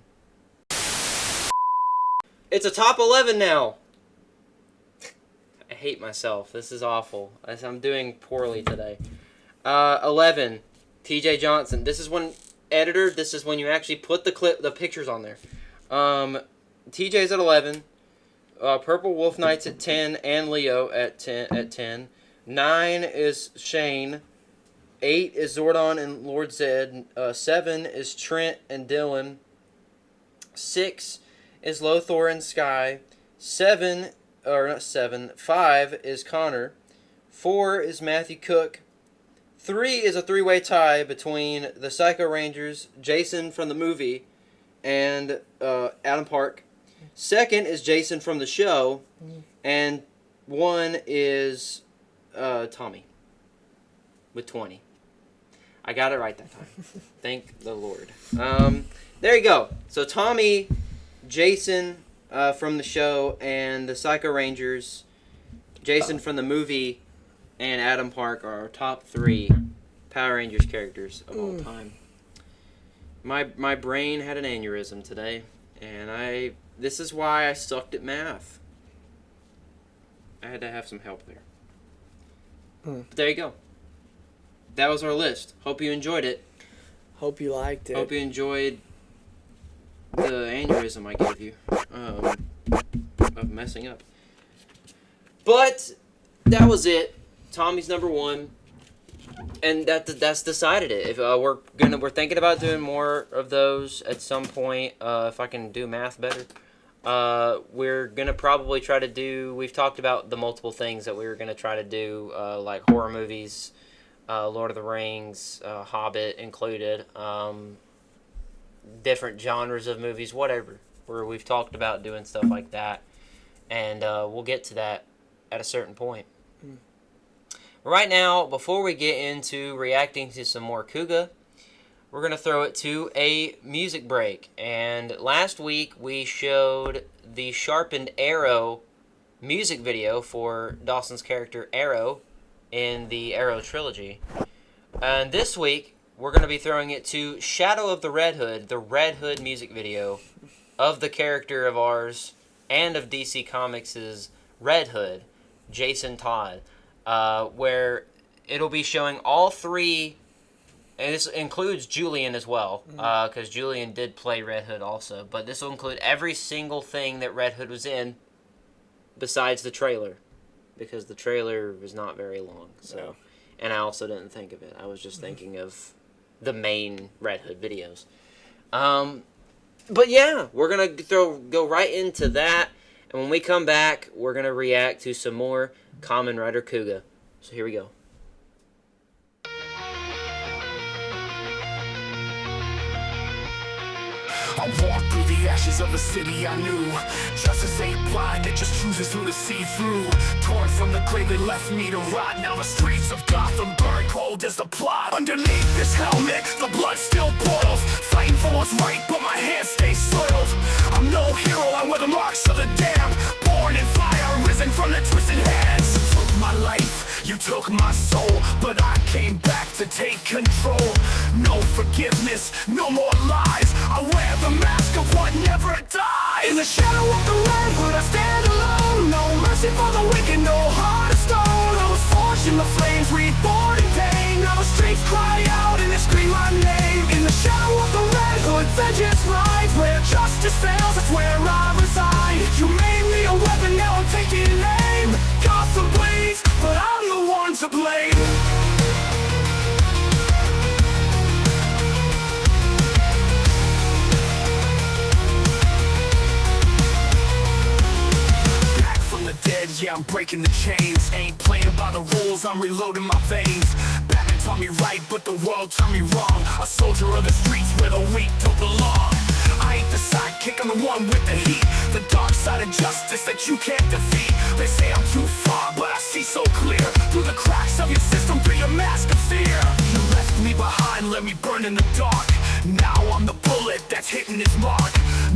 [SPEAKER 1] It's a top 11 now. I hate myself. This is awful. I'm doing poorly today. 11, TJ Johnson. This is when, editor, this is when you actually put the pictures on there. TJ's at 11. Purple Wolf Knights at 10 and Leo at 10. 9 is Shane. 8 is Zordon and Lord Zed. 7 is Trent and Dylan. 6 is Lothor and Sky. 5 is Connor. 4 is Matthew Cook. 3 is a three-way tie between the Psycho Rangers, Jason from the movie, and Adam Park. 2nd is Jason from the show, and 1 is Tommy with 20. I got it right that time. Thank the Lord. There you go. So Tommy, Jason from the show, and the Psycho Rangers, Jason from the movie, and Adam Park are our top 3 Power Rangers characters of all time. My brain had an aneurysm today, and this is why I sucked at math. I had to have some help there. But there you go. That was our list. Hope you enjoyed it.
[SPEAKER 2] Hope you liked it.
[SPEAKER 1] Hope you enjoyed the aneurysm I gave you of messing up. But that was it. Tommy's number 1, and that's decided it. If we're thinking about doing more of those at some point. If I can do math better. We're gonna probably try to do. We've talked about the multiple things that we were gonna try to do, like horror movies, Lord of the Rings, Hobbit included, different genres of movies, whatever. Where we've talked about doing stuff like that, and we'll get to that at a certain point. Right now, before we get into reacting to some more Kuuga, we're going to throw it to a music break. And last week, we showed the Sharpened Arrow music video for Dawson's character Arrow in the Arrow trilogy. And this week, we're going to be throwing it to Shadow of the Red Hood music video of the character of ours and of DC Comics' Red Hood, Jason Todd. Where it'll be showing all 3, and this includes Julien as well, because Julien did play Red Hood also, but this will include every single thing that Red Hood was in besides the trailer, because the trailer was not very long, so, and I also didn't think of it. I was just thinking of the main Red Hood videos. But yeah, we're going to go right into that, and when we come back, we're going to react to some more Kamen Rider Kuuga. So here we go.
[SPEAKER 3] I walk through the ashes of a city I knew. Justice ain't blind, it just chooses who to see through. Torn from the grave that left me to rot. Now the streets of Gotham burn cold as the plot. Underneath this helmet, the blood still boils. Fighting for what's right, but my hands stay soiled. I'm no hero, I wear the marks of the damned. Born in fire, risen from the twisted hands. You took my life, you took my soul, but I came back to take control. No forgiveness, no more lies. I wear the mask of what never dies. In the shadow of the Red Hood I stand alone. No mercy for the wicked, no heart of stone. I was forged in the flames, reborn in pain. Now the streets cry out and they scream my name. In the shadow of the Red Hood, vengeance rides. Where justice fails, that's where I reside. You made me a weapon, now I'm taking aim. Gotham bleeds, but I'm the one to blame. Dead, yeah, I'm breaking the chains. Ain't playing by the rules, I'm reloading my veins. Batman taught me right, but the world taught me wrong. A soldier of the streets where the weak don't belong. I ain't the sidekick, I'm the one with the heat. The dark side of justice that you can't defeat. They say I'm too far, but I see so clear. Through the cracks of your system, through your mask of fear. You left me behind, let me burn in the dark. Now I'm the bullet that's hitting his mark.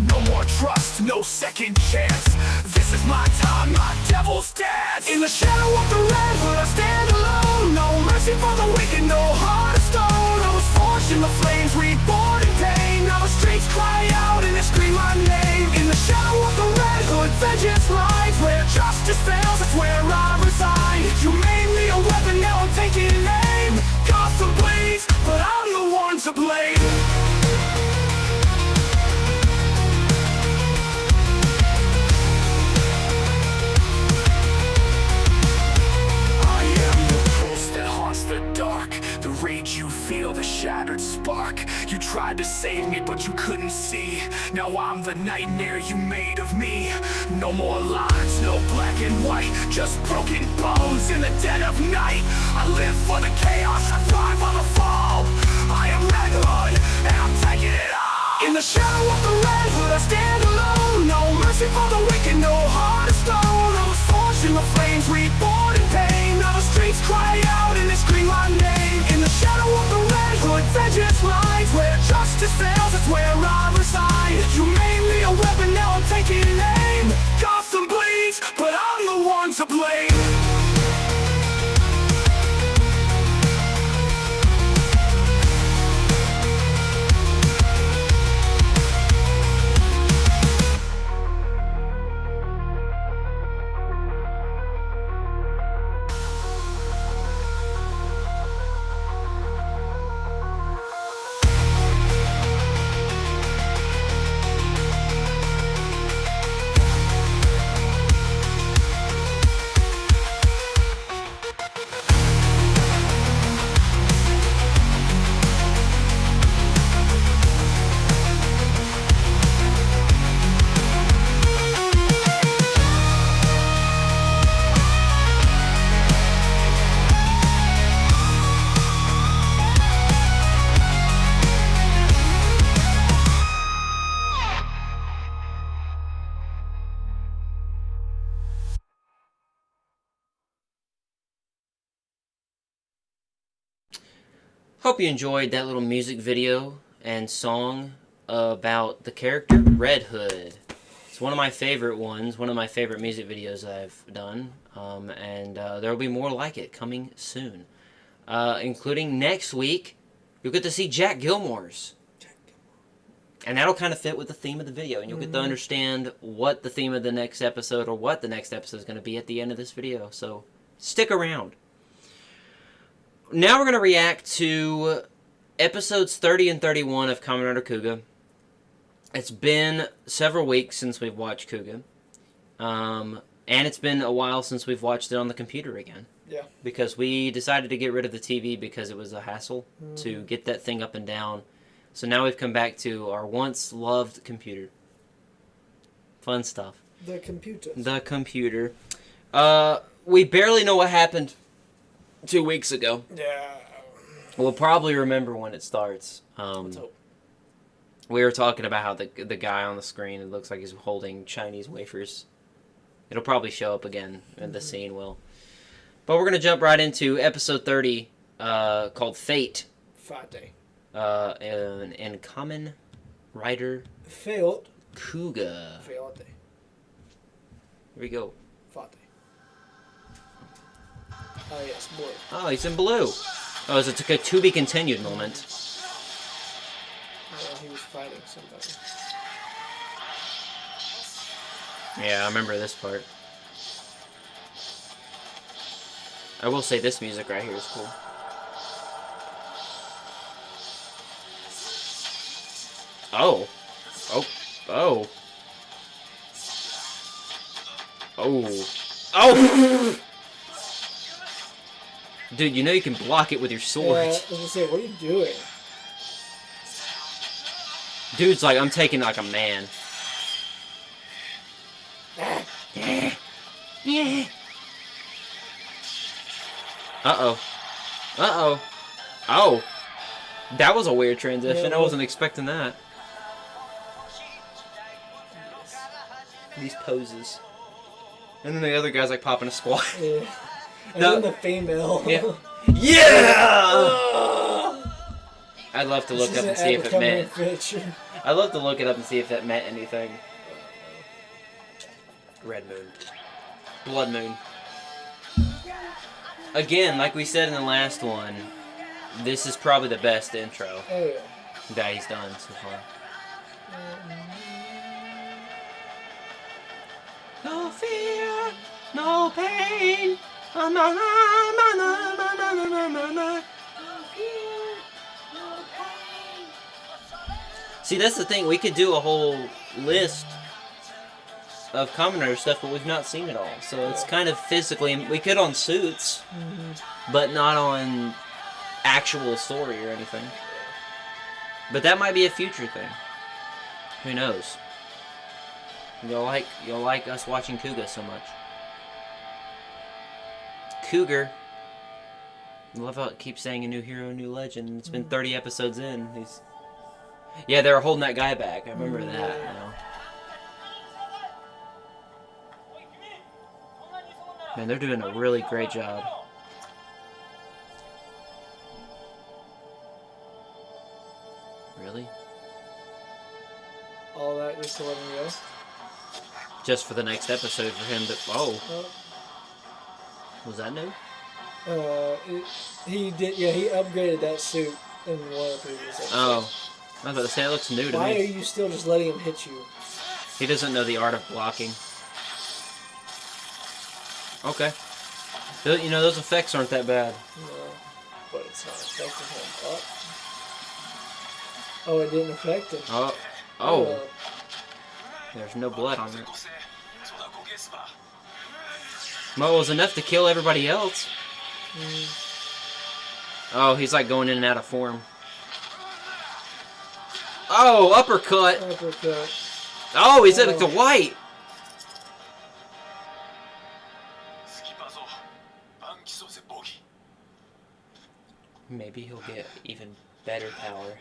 [SPEAKER 3] No more trust, no second chance. This is my time, my devil's dance. In the shadow of the Red Hood, I stand alone. No mercy for the wicked, no heart of stone. I was forged in the flames, reborn in pain. Now the streets cry out and they scream my name. In the shadow of the Red Hood, vengeance rides. Where justice fails, that's where I reside. You made me a weapon, now I'm taking aim. Gotham bleeds, but I'm the one to blame. The dark, the rage you feel, the shattered spark. You tried to save me, but you couldn't see. Now I'm the nightmare you made of me. No more lines, no black and white, just broken bones in the dead of night. I live for the chaos, I thrive on the fall. I am Red Hood, and I'm taking it all. In the shadow of the Red Hood, I stand alone. No mercy for the wicked, no heart of stone. I was forged in the flames, reborn in pain. Now the streets cry out and they scream my name. In the shadow of the Red Hood, vengeance rides. Where justice fails, that's where I reside. You made me a weapon, now I'm taking aim. Gotham bleeds, but I'm the one to blame.
[SPEAKER 1] Hope you enjoyed that little music video and song about the character Red Hood. It's one of my favorite ones, one of my favorite music videos I've done, and there will be more like it coming soon. Including next week, you'll get to see Jack Gilmore's. And that'll kind of fit with the theme of the video, and you'll get to understand what the theme of the next episode, or what the next episode is going to be at the end of this video, so stick around. Now we're going to react to episodes 30 and 31 of Kamen Rider Kuuga. It's been several weeks since we've watched Kuuga. And it's been a while since we've watched it on the computer again.
[SPEAKER 2] Yeah.
[SPEAKER 1] Because we decided to get rid of the TV because it was a hassle to get that thing up and down. So now we've come back to our once loved computer. Fun stuff.
[SPEAKER 2] The computer.
[SPEAKER 1] The computer. We barely know what happened 2 weeks ago.
[SPEAKER 2] Yeah.
[SPEAKER 1] We'll probably remember when it starts.
[SPEAKER 2] Let's hope.
[SPEAKER 1] We were talking about how the guy on the screen, it looks like he's holding Chinese wafers. It'll probably show up again, and the scene will. But we're going to jump right into episode 30, called Fate.
[SPEAKER 2] Fate.
[SPEAKER 1] In Kamen Rider Kuuga.
[SPEAKER 2] Fate.
[SPEAKER 1] Here we go.
[SPEAKER 2] Fate. Oh, yes, blue.
[SPEAKER 1] Oh, he's in blue. Oh, it's a to be continued moment.
[SPEAKER 2] Yeah, he was fighting somebody.
[SPEAKER 1] Yeah, I remember this part. I will say this music right here is cool. Oh. Oh. Oh. Oh. Oh! Dude, you know you can block it with your sword.
[SPEAKER 2] Yeah, I was gonna say, what are you doing?
[SPEAKER 1] Dude's like, I'm taking like a man. Uh-oh. Uh-oh. Oh. That was a weird transition.
[SPEAKER 2] Yeah,
[SPEAKER 1] I wasn't expecting that. These poses. And then the other guy's like popping a squat.
[SPEAKER 2] Yeah. And
[SPEAKER 1] No.
[SPEAKER 2] then the female.
[SPEAKER 1] Yeah. Yeah! I'd love to look up and see if it meant. I'd love to look it up and see if that meant anything. Red moon. Blood moon. Again, like we said in the last one, this is probably the best intro
[SPEAKER 2] Oh yeah.
[SPEAKER 1] that he's done so far. No fear, no pain. Na, na, na, na, na, na, na, na, na. See, that's the thing. We could do a whole list of Kamen Rider stuff, but we've not seen it all. So it's kind of physically... We could on Suits, but not on actual story or anything. But that might be a future thing. Who knows? You'll like us watching Kuuga so much. Cougar. I love how it keeps saying a new hero, new legend. It's been 30 episodes in. Yeah, they were holding that guy back. I remember that. You know. Man, they're doing a really great job. Really?
[SPEAKER 2] All that just to let him go.
[SPEAKER 1] Just for the next episode for him to... Oh. Was that new?
[SPEAKER 2] He did. Yeah, he upgraded that suit in one of the previous episodes.
[SPEAKER 1] Oh. I was about to say, it looks new to
[SPEAKER 2] Why
[SPEAKER 1] me.
[SPEAKER 2] are you still just letting him hit you?
[SPEAKER 1] He doesn't know the art of blocking. Okay. You know, those effects aren't that bad.
[SPEAKER 2] No, but it's not affecting him. Oh, it didn't affect him.
[SPEAKER 1] Oh. Oh. There's no blood on it. Well, it was enough to kill everybody else. Oh, he's like going in and out of form. Oh, uppercut.
[SPEAKER 2] Uppercut.
[SPEAKER 1] Oh, he's like the white. Maybe he'll get even better power.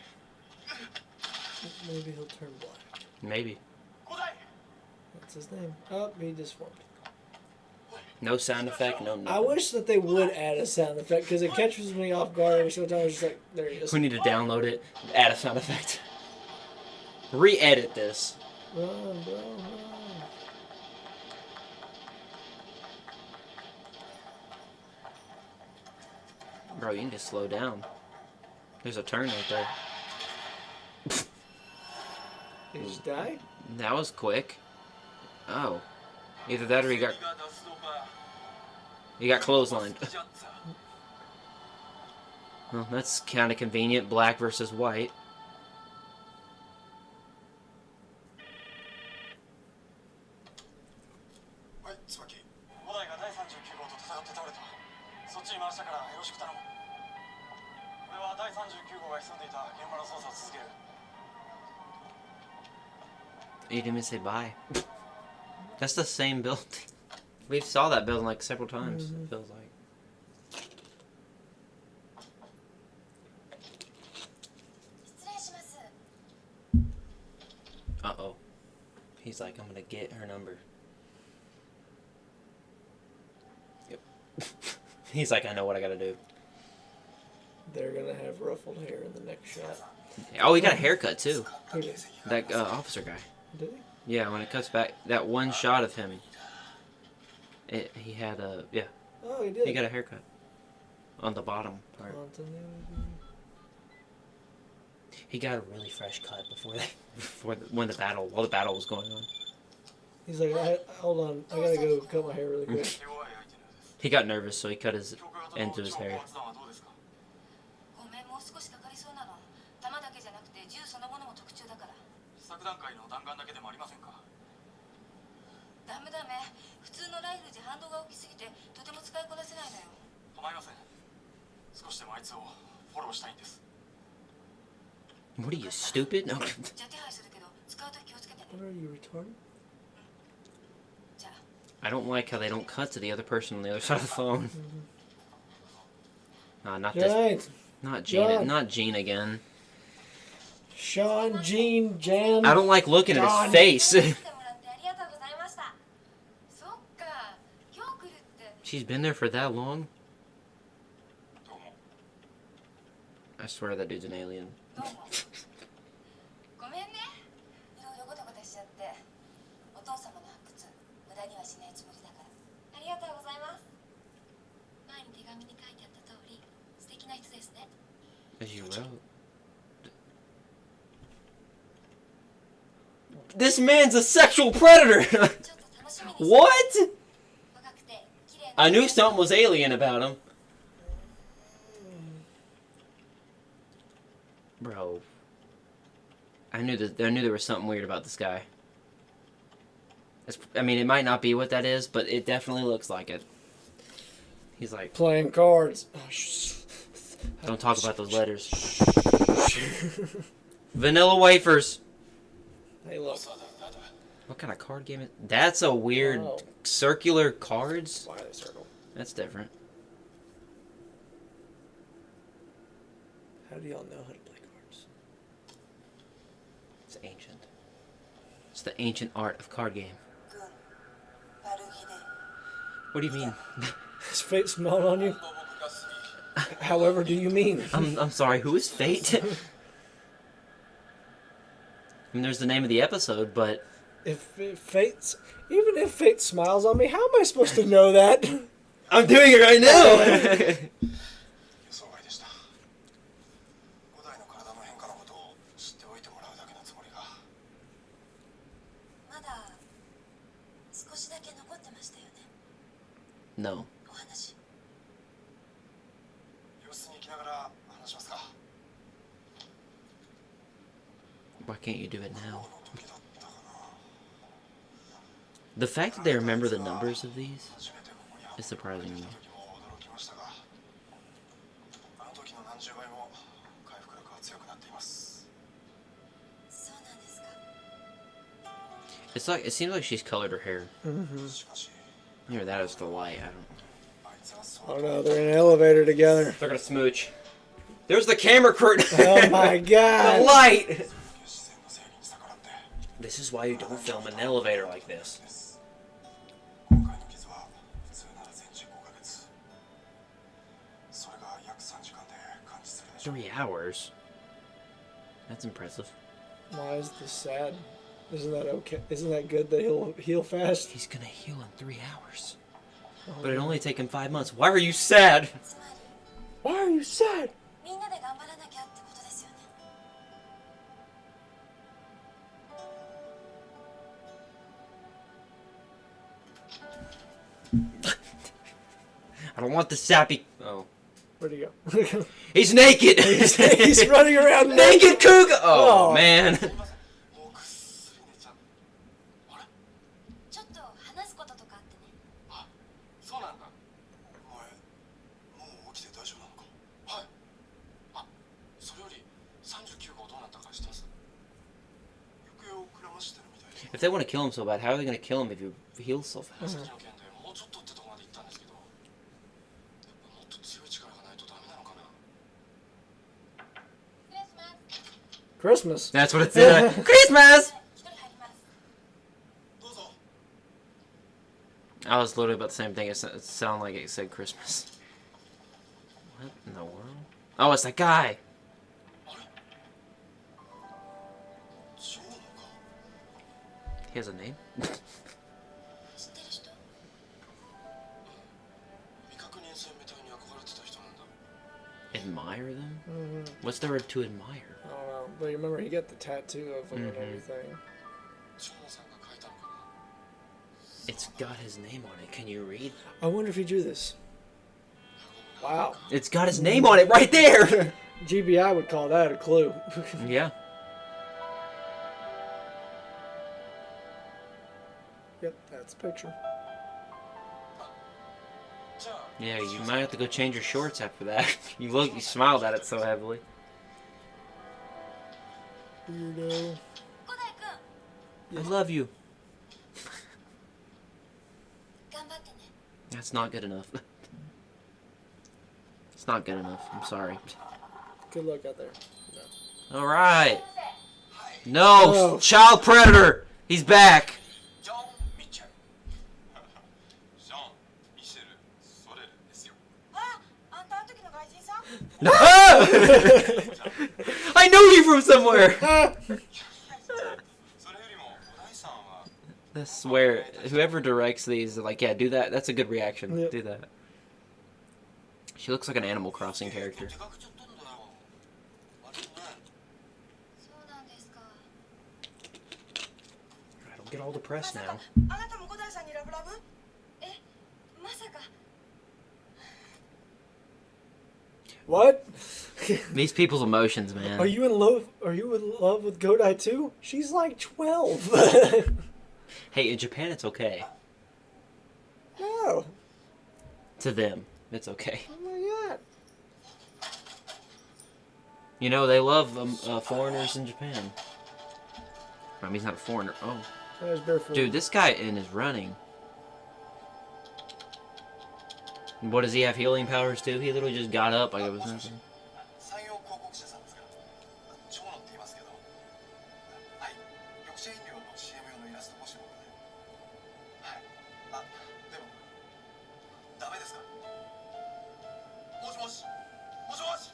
[SPEAKER 2] Maybe he'll turn black.
[SPEAKER 1] Maybe.
[SPEAKER 2] That's his name. Oh, he just formed.
[SPEAKER 1] No sound effect, no nothing.
[SPEAKER 2] I wish that they would add a sound effect because it catches me off guard every single time. It's just like, there he is.
[SPEAKER 1] We need to download it, add a sound effect. Re-edit this.
[SPEAKER 2] Run, bro, run.
[SPEAKER 1] Bro, you need to slow down. There's a turn right there.
[SPEAKER 2] He just died?
[SPEAKER 1] That was quick. Oh. Either that or he got clotheslined. Well, that's kind of convenient. Black versus white. You didn't even say bye. That's the same building. We saw that building like several times, it feels like. Uh-oh. He's like, I'm gonna get her number. Yep. He's like, I know what I gotta do.
[SPEAKER 2] They're gonna have ruffled hair in the next shot.
[SPEAKER 1] Oh, he got a haircut too.
[SPEAKER 2] Who did?
[SPEAKER 1] That officer guy.
[SPEAKER 2] Did he?
[SPEAKER 1] Yeah, when it cuts back, that one shot of him, he had a, yeah.
[SPEAKER 2] Oh, he did.
[SPEAKER 1] He got a haircut. On the bottom part. He got a really fresh cut while the battle was going on.
[SPEAKER 2] He's like, hold on, I gotta go cut my hair really quick.
[SPEAKER 1] He got nervous, so he cut into his hair.
[SPEAKER 4] ごめん、もう少しかかりそうなの。弾だけじゃなくて銃そのものも特注だから。
[SPEAKER 3] 作段階の弾丸だけでもありませんか。
[SPEAKER 4] ダメダメ。普通のライフルじゃ反動が大きすぎてとても使いこなせないのよ。
[SPEAKER 3] 構いません。少しでもあいつをフォローしたいんです。
[SPEAKER 1] What are you, stupid? No.
[SPEAKER 4] じゃあ手配するけど使うとき気をつけてね。
[SPEAKER 2] What are you retarded?
[SPEAKER 4] じゃあ。
[SPEAKER 1] I don't like how they don't cut to the other person on the other side of the phone. Not this.
[SPEAKER 2] Giant.
[SPEAKER 1] Not Gene.
[SPEAKER 2] John.
[SPEAKER 1] Not Gene again.
[SPEAKER 2] Sean, Gene, Jan.
[SPEAKER 1] I don't like looking at
[SPEAKER 2] John.
[SPEAKER 1] his face.
[SPEAKER 4] 来てもらってありがとうございました。そっか、今日来るって。
[SPEAKER 1] She's been there for that long?
[SPEAKER 3] どうも。
[SPEAKER 1] I swear that dude's an alien.
[SPEAKER 4] どうも。ごめんね。いろいろごたごたしちゃって。お父様の発掘、無駄にはしないつもりだから。ありがとうございます。前に手紙に書いてあった通り、素敵な人ですね。
[SPEAKER 1] As you wrote. This man's a sexual predator!
[SPEAKER 4] ちょっと楽しみにして。
[SPEAKER 1] What?
[SPEAKER 4] 若くて綺麗な。
[SPEAKER 1] I knew something was alien about him. Bro. I knew there was something weird about this guy. I mean, it might not be what that is, but it definitely looks like it. He's like,
[SPEAKER 2] Playing cards.
[SPEAKER 1] don't talk about those letters. Vanilla wafers.
[SPEAKER 2] Hey, look.
[SPEAKER 1] What kind of card game is... That's a weird
[SPEAKER 2] Oh.
[SPEAKER 1] circular cards?
[SPEAKER 2] Why they circle?
[SPEAKER 1] That's different.
[SPEAKER 2] How do y'all know how to play cards?
[SPEAKER 1] It's ancient. It's the ancient art of card game. What do you mean?
[SPEAKER 2] Is fate smelled on you? However, do you mean?
[SPEAKER 1] I'm sorry, who is Fate? I mean, there's the name of the episode, but...
[SPEAKER 2] Even if fate smiles on me, how am I supposed to know that?
[SPEAKER 1] I'm doing it right now!
[SPEAKER 3] 予想外でした。五代の体の変化のことを知っておいてもらうだけのつもりが。
[SPEAKER 4] まだ少しだけ残ってましたよね。
[SPEAKER 1] No.
[SPEAKER 4] お話。
[SPEAKER 3] 病室に行きながら話しますか。
[SPEAKER 1] Why can't you do it now?
[SPEAKER 3] この時だったかな。
[SPEAKER 1] The fact that they remember the numbers of these
[SPEAKER 3] 初めてここに
[SPEAKER 1] is surprising me.
[SPEAKER 3] 時も驚きましたが、あの時の何十倍も回復力は強くなっています。
[SPEAKER 4] そうなんですか。
[SPEAKER 1] It's like, it seems like she's colored her hair.
[SPEAKER 3] しかし、
[SPEAKER 1] Maybe that is the light, I don't know.
[SPEAKER 3] あいつはそ
[SPEAKER 2] Oh
[SPEAKER 3] う
[SPEAKER 2] no, they're in an elevator together.
[SPEAKER 1] They're gonna smooch. There's the camera curtain!
[SPEAKER 2] Oh my
[SPEAKER 1] The
[SPEAKER 2] god!
[SPEAKER 1] light!
[SPEAKER 3] 視線の正義に逆らって
[SPEAKER 1] This is why you don't film in an elevator like this.
[SPEAKER 3] です。今回の傷は普通なら全治5ヶ月。それが約3時間で完治するでしょう。
[SPEAKER 1] 3 hours? That's impressive.
[SPEAKER 2] Why is this sad? Isn't that okay? Isn't that good that he'll heal fast?
[SPEAKER 1] He's gonna heal in 3 hours. But it only take him 5 months. Why are you sad?
[SPEAKER 4] つまり
[SPEAKER 2] Why are you sad?
[SPEAKER 4] みんなで頑張らなきゃってことですよね。
[SPEAKER 1] I don't want the sappy... Oh.
[SPEAKER 2] Where'd he go?
[SPEAKER 1] He's naked!
[SPEAKER 2] He's running around
[SPEAKER 1] naked Kuuga! Oh,
[SPEAKER 2] Oh.
[SPEAKER 1] man.
[SPEAKER 3] もうぐっすり寝ちゃう。あれ、
[SPEAKER 4] ちょっと話すこととかあってね。
[SPEAKER 3] あ、そうなんだ。お前、もう起きて大丈夫なのか。はい。あ、それより39号どうなったか知ってます？行方をくらましてるみたいで。
[SPEAKER 1] If they want to kill him so bad, how are they going to kill him if he heals so fast?
[SPEAKER 3] さっきの件でもうちょっとってとこまで行ったんですけど、やっぱもっと強い力がないとダメなのかな。
[SPEAKER 2] Christmas.
[SPEAKER 1] That's what it said. Christmas!
[SPEAKER 4] 一人入ります。
[SPEAKER 3] どうぞ。
[SPEAKER 1] I was literally about the same thing. It sounded like it said Christmas. What in the world? Oh, it's that guy.
[SPEAKER 3] あれ、ジョーのか。
[SPEAKER 1] He has a name?
[SPEAKER 4] 知ってる人？
[SPEAKER 3] 未確認生命体に憧れてた人なんだ。
[SPEAKER 1] Admire them? What's there to admire?
[SPEAKER 2] I don't know, but you remember he got the tattoo of him and everything.
[SPEAKER 3] ジョーさんが書いたのかな。
[SPEAKER 1] It's got his name on it. Can you read?
[SPEAKER 2] I wonder if he drew this.
[SPEAKER 3] ごめんなさい。
[SPEAKER 2] Wow.
[SPEAKER 1] It's got his name on it right there.
[SPEAKER 2] GBI would call that a clue.
[SPEAKER 1] Yeah.
[SPEAKER 2] Yep, that's the picture.
[SPEAKER 1] Yeah, you might have to go change your shorts after that. You smiled at it so heavily.
[SPEAKER 2] Weirdo.
[SPEAKER 4] 五代君
[SPEAKER 1] I love you.
[SPEAKER 4] 頑張ってね
[SPEAKER 1] That's not good enough. It's not good enough. I'm sorry.
[SPEAKER 2] Good luck out there.
[SPEAKER 1] All right. No,
[SPEAKER 2] Oh.
[SPEAKER 1] child predator. He's back.
[SPEAKER 3] ジョン・ミッチェルジョン・ミシェル・ソレルですよ
[SPEAKER 4] ああんたあの時の外人さん
[SPEAKER 1] No! I know you from somewhere.
[SPEAKER 3] それよりもお大さんは
[SPEAKER 1] I swear, whoever directs these, like, yeah, do that. That's a good reaction.
[SPEAKER 2] Yep.
[SPEAKER 1] Do that. She looks like an Animal Crossing character.
[SPEAKER 3] 出かけちゃったんだよあれね
[SPEAKER 4] そうなんですか
[SPEAKER 1] I don't get all depressed now.
[SPEAKER 4] あなたも五代さんにラブラブえまさか
[SPEAKER 2] What?
[SPEAKER 1] These people's emotions, man.
[SPEAKER 2] Are you in love? Are you in love with Godai too? She's like 12.
[SPEAKER 1] Hey, in Japan, it's okay.
[SPEAKER 2] No.
[SPEAKER 1] To them, it's okay.
[SPEAKER 2] Oh my god.
[SPEAKER 1] You know, they love foreigners in Japan. I mean, he's not a foreigner. Oh.
[SPEAKER 2] There's barefoot.
[SPEAKER 1] Dude, this guy is running. What, does he have healing powers too? He literally just got up like it was nothing.
[SPEAKER 3] 産業広告社さんですが長野って言いますけどはい緑茶飲料の CM 用のイラスト募集のことではいあでもダメですかもしもしもしもし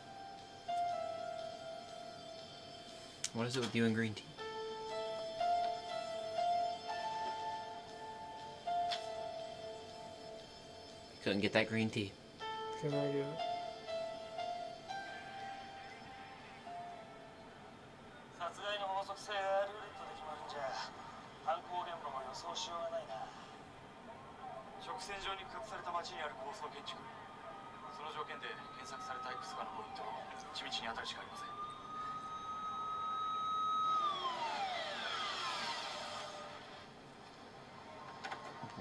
[SPEAKER 1] What is it with you and green tea? Couldn't get that green tea.
[SPEAKER 2] Can I do it?
[SPEAKER 5] 殺害の法則性がルーレットで決まるんじゃ犯行現場も予想しようがないな直線上に隠された街にある高層建築その条件で検索されたいくつかのポイント地道に当たるしかありません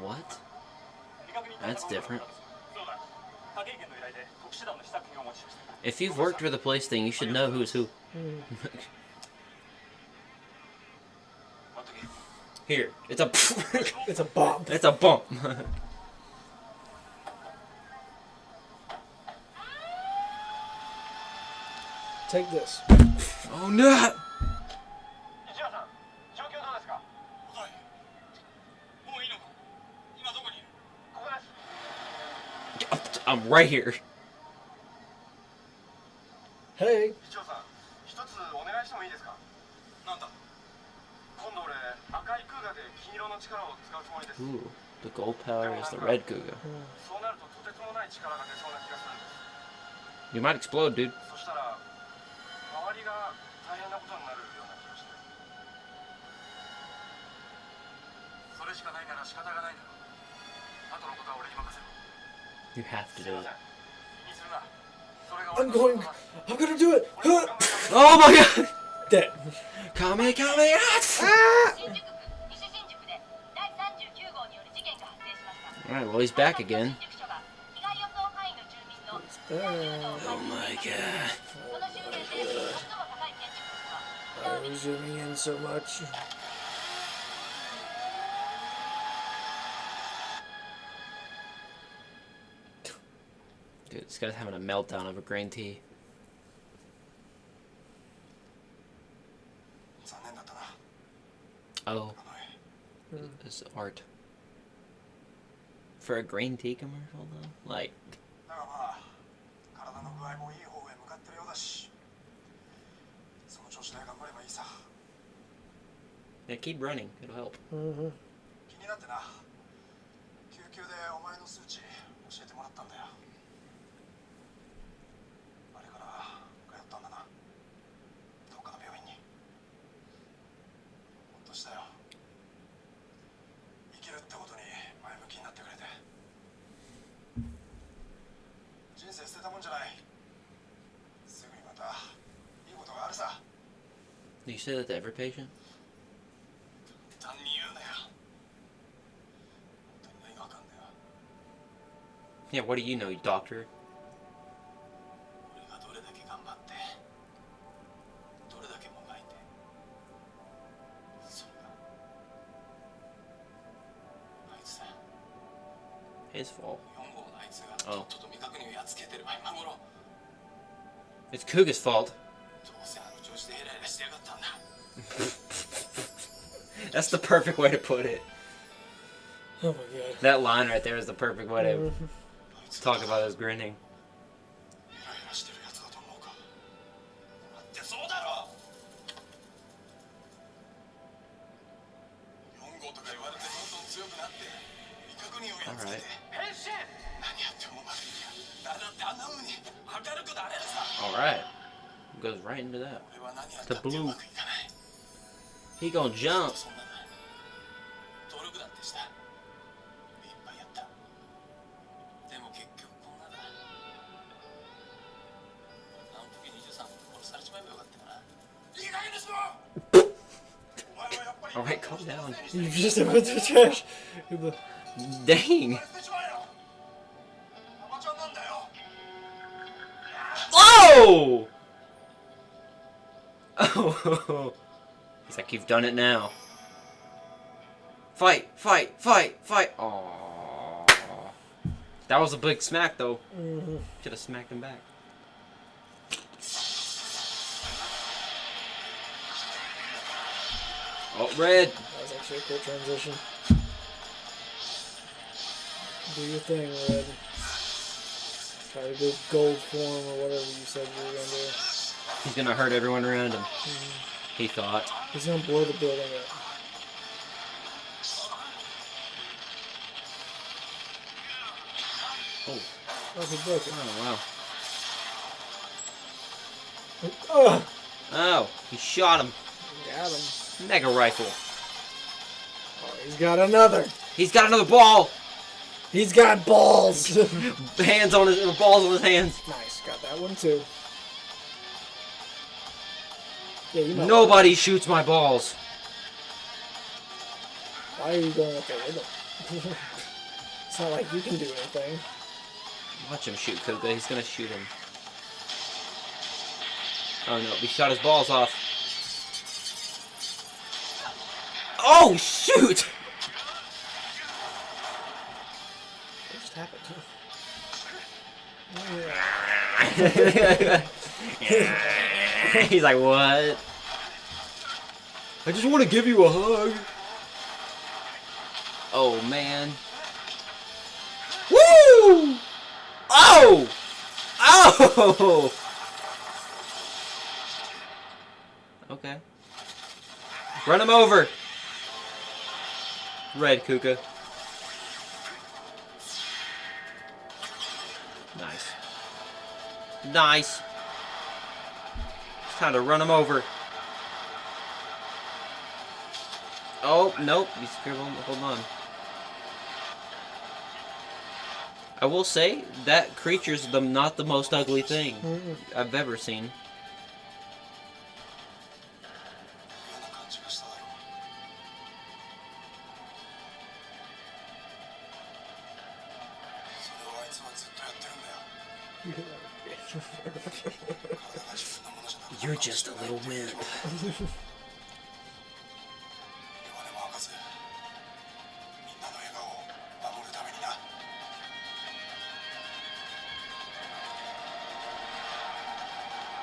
[SPEAKER 1] What? That's different. If you've worked for the police thing, you should know who's who. Here, it's a
[SPEAKER 2] It's a bomb.
[SPEAKER 1] it's a bump.
[SPEAKER 2] Take this.
[SPEAKER 1] Oh no!
[SPEAKER 5] 市原さん状況どうですか
[SPEAKER 3] はいもういいのか今どこにいる
[SPEAKER 5] ここです
[SPEAKER 1] I'm right here.
[SPEAKER 2] Hey.
[SPEAKER 5] 市長さん一つお願いしてもいいですか
[SPEAKER 3] なんだ
[SPEAKER 5] 今度俺赤いクーガで金色の力を使うつもりです
[SPEAKER 1] Ooh, the gold power is the red Kuuga.
[SPEAKER 5] そうなるととてつもない力が出そうな気がするんです
[SPEAKER 1] You might explode, dude.
[SPEAKER 5] そしたら周りが大変なことになるような気がしてそれしかないなら仕方がないだろう後のことは俺に任せろ
[SPEAKER 1] You have to
[SPEAKER 5] すい
[SPEAKER 1] do
[SPEAKER 5] ません
[SPEAKER 1] it.
[SPEAKER 5] 気にするなそれが
[SPEAKER 2] I'm
[SPEAKER 5] 俺の
[SPEAKER 2] going.
[SPEAKER 5] 仕事だ
[SPEAKER 2] I'm gonna do it.
[SPEAKER 5] 俺
[SPEAKER 2] Huh.
[SPEAKER 5] も頑張ります
[SPEAKER 1] Oh my god!
[SPEAKER 2] Dead.
[SPEAKER 1] Kame, kame, ah!
[SPEAKER 4] 新宿区西新宿で第39号による事件が発生しました
[SPEAKER 1] Alright, well, he's back again.
[SPEAKER 4] 新宿署が被害予想範囲の住民の避難誘導を
[SPEAKER 1] Oh
[SPEAKER 4] 開
[SPEAKER 1] my
[SPEAKER 4] 始
[SPEAKER 1] god.
[SPEAKER 4] この周辺で最も高い建築物は
[SPEAKER 2] Why are we zooming in so much?
[SPEAKER 1] Dude, this guy's having a meltdown over green tea.
[SPEAKER 3] 残念だったな
[SPEAKER 1] Oh,
[SPEAKER 3] あの絵
[SPEAKER 1] it's art. For a green tea commercial, though? Like,
[SPEAKER 3] だがまあ体の具合もいい方へ向かってるようだしその調子で頑張ればいいさ
[SPEAKER 1] yeah, keep running. It'll help.
[SPEAKER 2] Mm-hmm.
[SPEAKER 3] 気になってな救急でお前の数値教えてもらったんだよあれから通ったんだなどっかの病院にほっとしたよ生きるってことに前向きになってくれて人生捨て
[SPEAKER 1] you say that to every patient?
[SPEAKER 3] 簡単に言うなよ。本当に何がわかんだよ。
[SPEAKER 1] Yeah, what do you know, you doctor?
[SPEAKER 3] 俺がどれだけ頑張って、どれだけもがいて、それがあいつだ。
[SPEAKER 1] His fault.
[SPEAKER 3] 4号のあいつがとっとと未確認をやっつけてれば今頃。
[SPEAKER 1] It's Kuga's fault.
[SPEAKER 3] どうせあの調子でヘラヘラしてやがったんだ。
[SPEAKER 1] That's the perfect way to put it.
[SPEAKER 2] Oh my god.
[SPEAKER 1] That line right there is the perfect way to
[SPEAKER 3] あいつ
[SPEAKER 1] talk about his grinning.
[SPEAKER 3] ヘラヘラしてるやつだと思うか。だってそうだろ。4号とか言われてどんどん強くなって未確認をやっつけて
[SPEAKER 1] Alright.
[SPEAKER 3] 変身。何やってもうまくいきゃ。だってあんな風に明るくなれるさ。
[SPEAKER 1] Alright. Goes right into that.
[SPEAKER 3] 俺は何やったってうまくいかない。
[SPEAKER 1] He gonna jump.
[SPEAKER 3] そんな努力だってした。目いっぱいやった。でも結局こんなだ。あの時23分殺されちまえばよかったよな。いい加減にしろ。お前はやっぱり
[SPEAKER 1] Alright, calm down.
[SPEAKER 2] You just went to the trash.
[SPEAKER 1] Dang.
[SPEAKER 3] 捨てちまえよ。アマちゃんなんだよ。
[SPEAKER 1] Oh! Oh. He's like, you've done it now. Fight, fight, fight, fight. Oh. That was a big smack, though. Should have smacked him back. Oh, red.
[SPEAKER 2] That was actually a cool transition. Do your thing, Red. Try to go gold form or whatever you said you were gonna do.
[SPEAKER 1] He's gonna hurt everyone around him. He thought.
[SPEAKER 2] He's gonna blow the building up.
[SPEAKER 1] Oh,
[SPEAKER 2] Oh, he broke it.
[SPEAKER 1] oh wow.
[SPEAKER 2] Ugh!
[SPEAKER 1] Oh, he shot him.
[SPEAKER 2] Got him.
[SPEAKER 1] Mega rifle.
[SPEAKER 2] Oh, he's got another.
[SPEAKER 1] He's got another ball.
[SPEAKER 2] He's got balls.
[SPEAKER 1] Hands on his balls on his hands.
[SPEAKER 2] Nice, got that one too. Yeah, you might.
[SPEAKER 1] Nobody shoots my balls.
[SPEAKER 2] Why are you going with the rhythm? It's not like you can do anything.
[SPEAKER 1] Watch him shoot Kuga. He's gonna shoot him. Oh no, he shot his balls off. Oh shoot!
[SPEAKER 2] What just happened?
[SPEAKER 1] He's like, what? I just want to give you a hug. Oh man. Woo! Oh! Oh! Okay. Run him over. Red Kuga. Nice. Nice. It's time to run him over. Oh, nope. He's scribbled. Hold on. I will say, that creature's not the most ugly thing I've ever seen.
[SPEAKER 3] 嫌な感じがしただろう。それをあいつはずっとやってるんだよ。体が自分のものじゃなくて
[SPEAKER 1] You're just a little wimp.
[SPEAKER 3] 弱音も吐かずみんなの笑顔を守るためにな。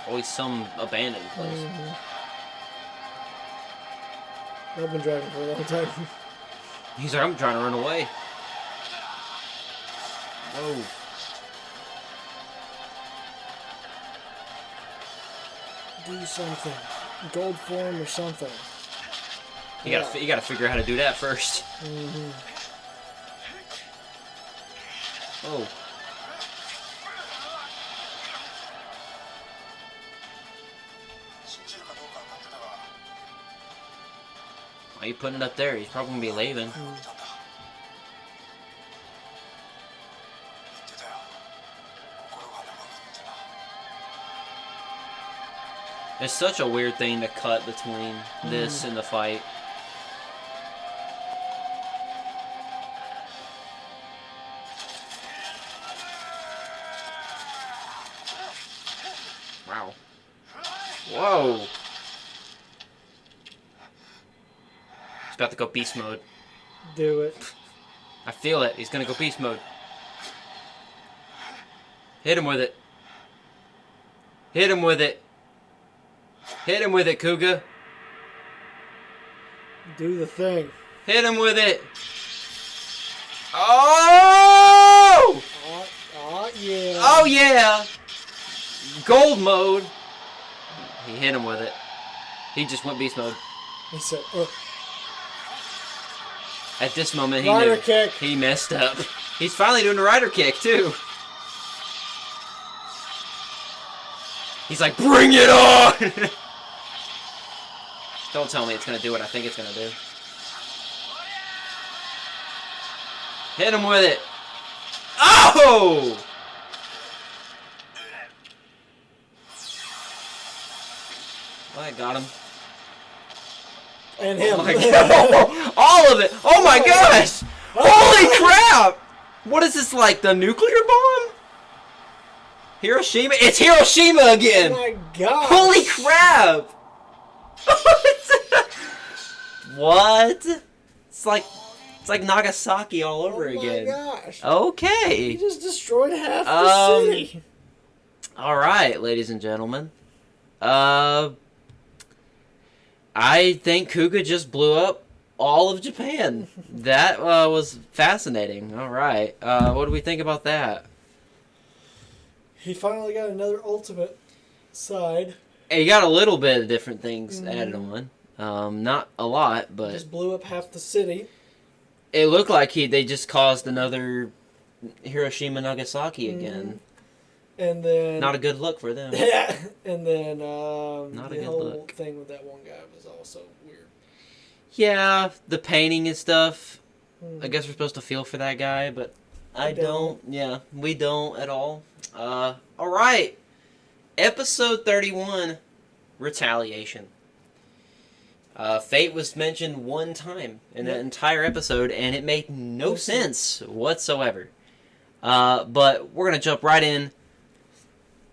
[SPEAKER 1] Always some abandoned place.
[SPEAKER 2] I've been driving for a long time.
[SPEAKER 1] He's like, I'm trying to run away. Whoa.
[SPEAKER 2] Do something. Gold form or something.
[SPEAKER 1] You gotta figure out how to do that first. Oh. Why are you putting it up there? He's probably gonna be leaving.
[SPEAKER 3] 言ってたよ。心が長くってな。
[SPEAKER 1] It's such a weird thing to cut between this and the fight. Wow. Whoa. He's about to go beast mode.
[SPEAKER 2] Do it.
[SPEAKER 1] I feel it. He's gonna go beast mode. Hit him with it. Hit him with it. Hit him with it, Kuuga.
[SPEAKER 2] Do the thing.
[SPEAKER 1] Hit him with it. Oh!
[SPEAKER 2] Yeah.
[SPEAKER 1] Oh, yeah. Gold mode. He hit him with it. He just went beast mode.
[SPEAKER 2] He said,
[SPEAKER 1] At this moment, he
[SPEAKER 2] Rider
[SPEAKER 1] knew
[SPEAKER 2] kick.
[SPEAKER 1] he messed up. He's finally doing a rider kick, too. He's like, bring it on! Don't tell me it's going to do what I think it's going to do. Hit him with it. Oh! Well, I got him.
[SPEAKER 2] And him.
[SPEAKER 1] Oh my God. All of it. Oh my gosh. Holy crap. What is this, like the nuclear bomb? Hiroshima? It's Hiroshima again.
[SPEAKER 2] Oh my God.
[SPEAKER 1] Holy crap. What? It's like Nagasaki all over again.
[SPEAKER 2] Oh my gosh.
[SPEAKER 1] Okay.
[SPEAKER 2] He just destroyed half the city.
[SPEAKER 1] All right, ladies and gentlemen. I think Kuuga just blew up all of Japan. That was fascinating. All right. What do we think about that?
[SPEAKER 2] He finally got another ultimate side.
[SPEAKER 1] He got a little bit of different things added on. Not a lot, but
[SPEAKER 2] Just blew up half the city.
[SPEAKER 1] it looked like they just caused another Hiroshima Nagasaki again.
[SPEAKER 2] And then
[SPEAKER 1] Not a good look for them.
[SPEAKER 2] yeah, and then
[SPEAKER 1] Not a
[SPEAKER 2] the
[SPEAKER 1] good
[SPEAKER 2] whole
[SPEAKER 1] look.
[SPEAKER 2] thing with that one guy was also weird.
[SPEAKER 1] Yeah, the painting and stuff. I guess we're supposed to feel for that guy, but I don't. Yeah, we don't at all. All right. Episode 31, Retaliation. Fate was mentioned one time in the entire episode, and it made no sense whatsoever. But we're going to jump right in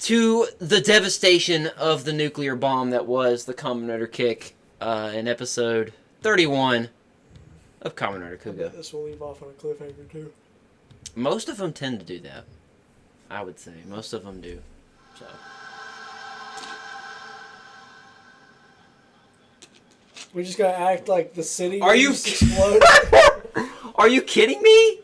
[SPEAKER 1] to the devastation of the nuclear bomb that was the Kamen Rider kick in episode 31 of Kamen Rider Kuuga.
[SPEAKER 2] This will leave off on a cliffhanger too.
[SPEAKER 1] Most of them tend to do that. I would say. Most of them do. So.
[SPEAKER 2] We just gotta act like the city
[SPEAKER 1] Are you
[SPEAKER 2] just exploded.
[SPEAKER 1] Are you kidding me?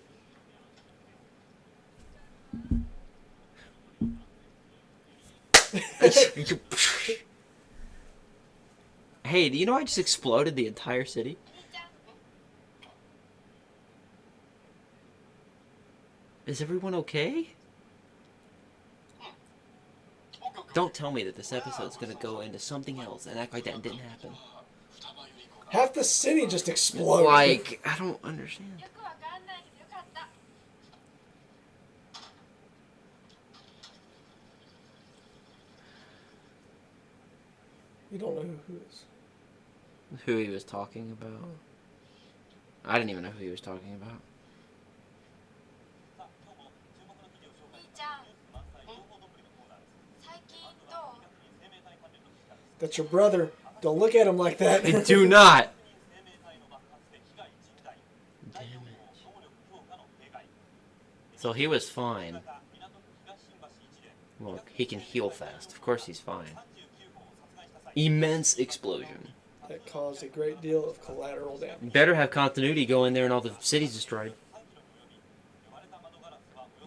[SPEAKER 1] Hey, do you know I just exploded the entire city? Is everyone okay? Don't tell me that this episode's gonna go into something else and act like that didn't happen.
[SPEAKER 2] Half the city just exploded.
[SPEAKER 1] Like, I don't understand.
[SPEAKER 4] よくわかんないけどよかった
[SPEAKER 2] You don't know who is.
[SPEAKER 1] Who he was talking about. I didn't even know who he was talking about.
[SPEAKER 4] 兄ちゃん最近どう
[SPEAKER 2] That's your brother. Don't look at him like that.
[SPEAKER 1] Do not! Damn it. So he was fine. Look, he can heal fast. Of course he's fine. Immense explosion.
[SPEAKER 2] That caused a great deal of collateral damage.
[SPEAKER 1] Better have continuity go in there and all the cities destroyed.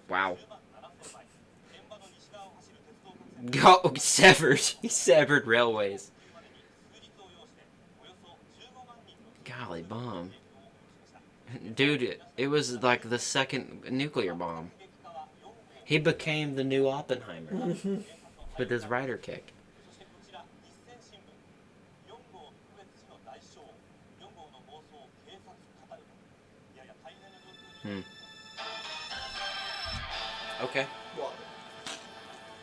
[SPEAKER 1] Wow. Go severed. He severed railways. Golly bomb. Dude, it was like the second nuclear bomb. He became the new Oppenheimer with his rider kick. Okay.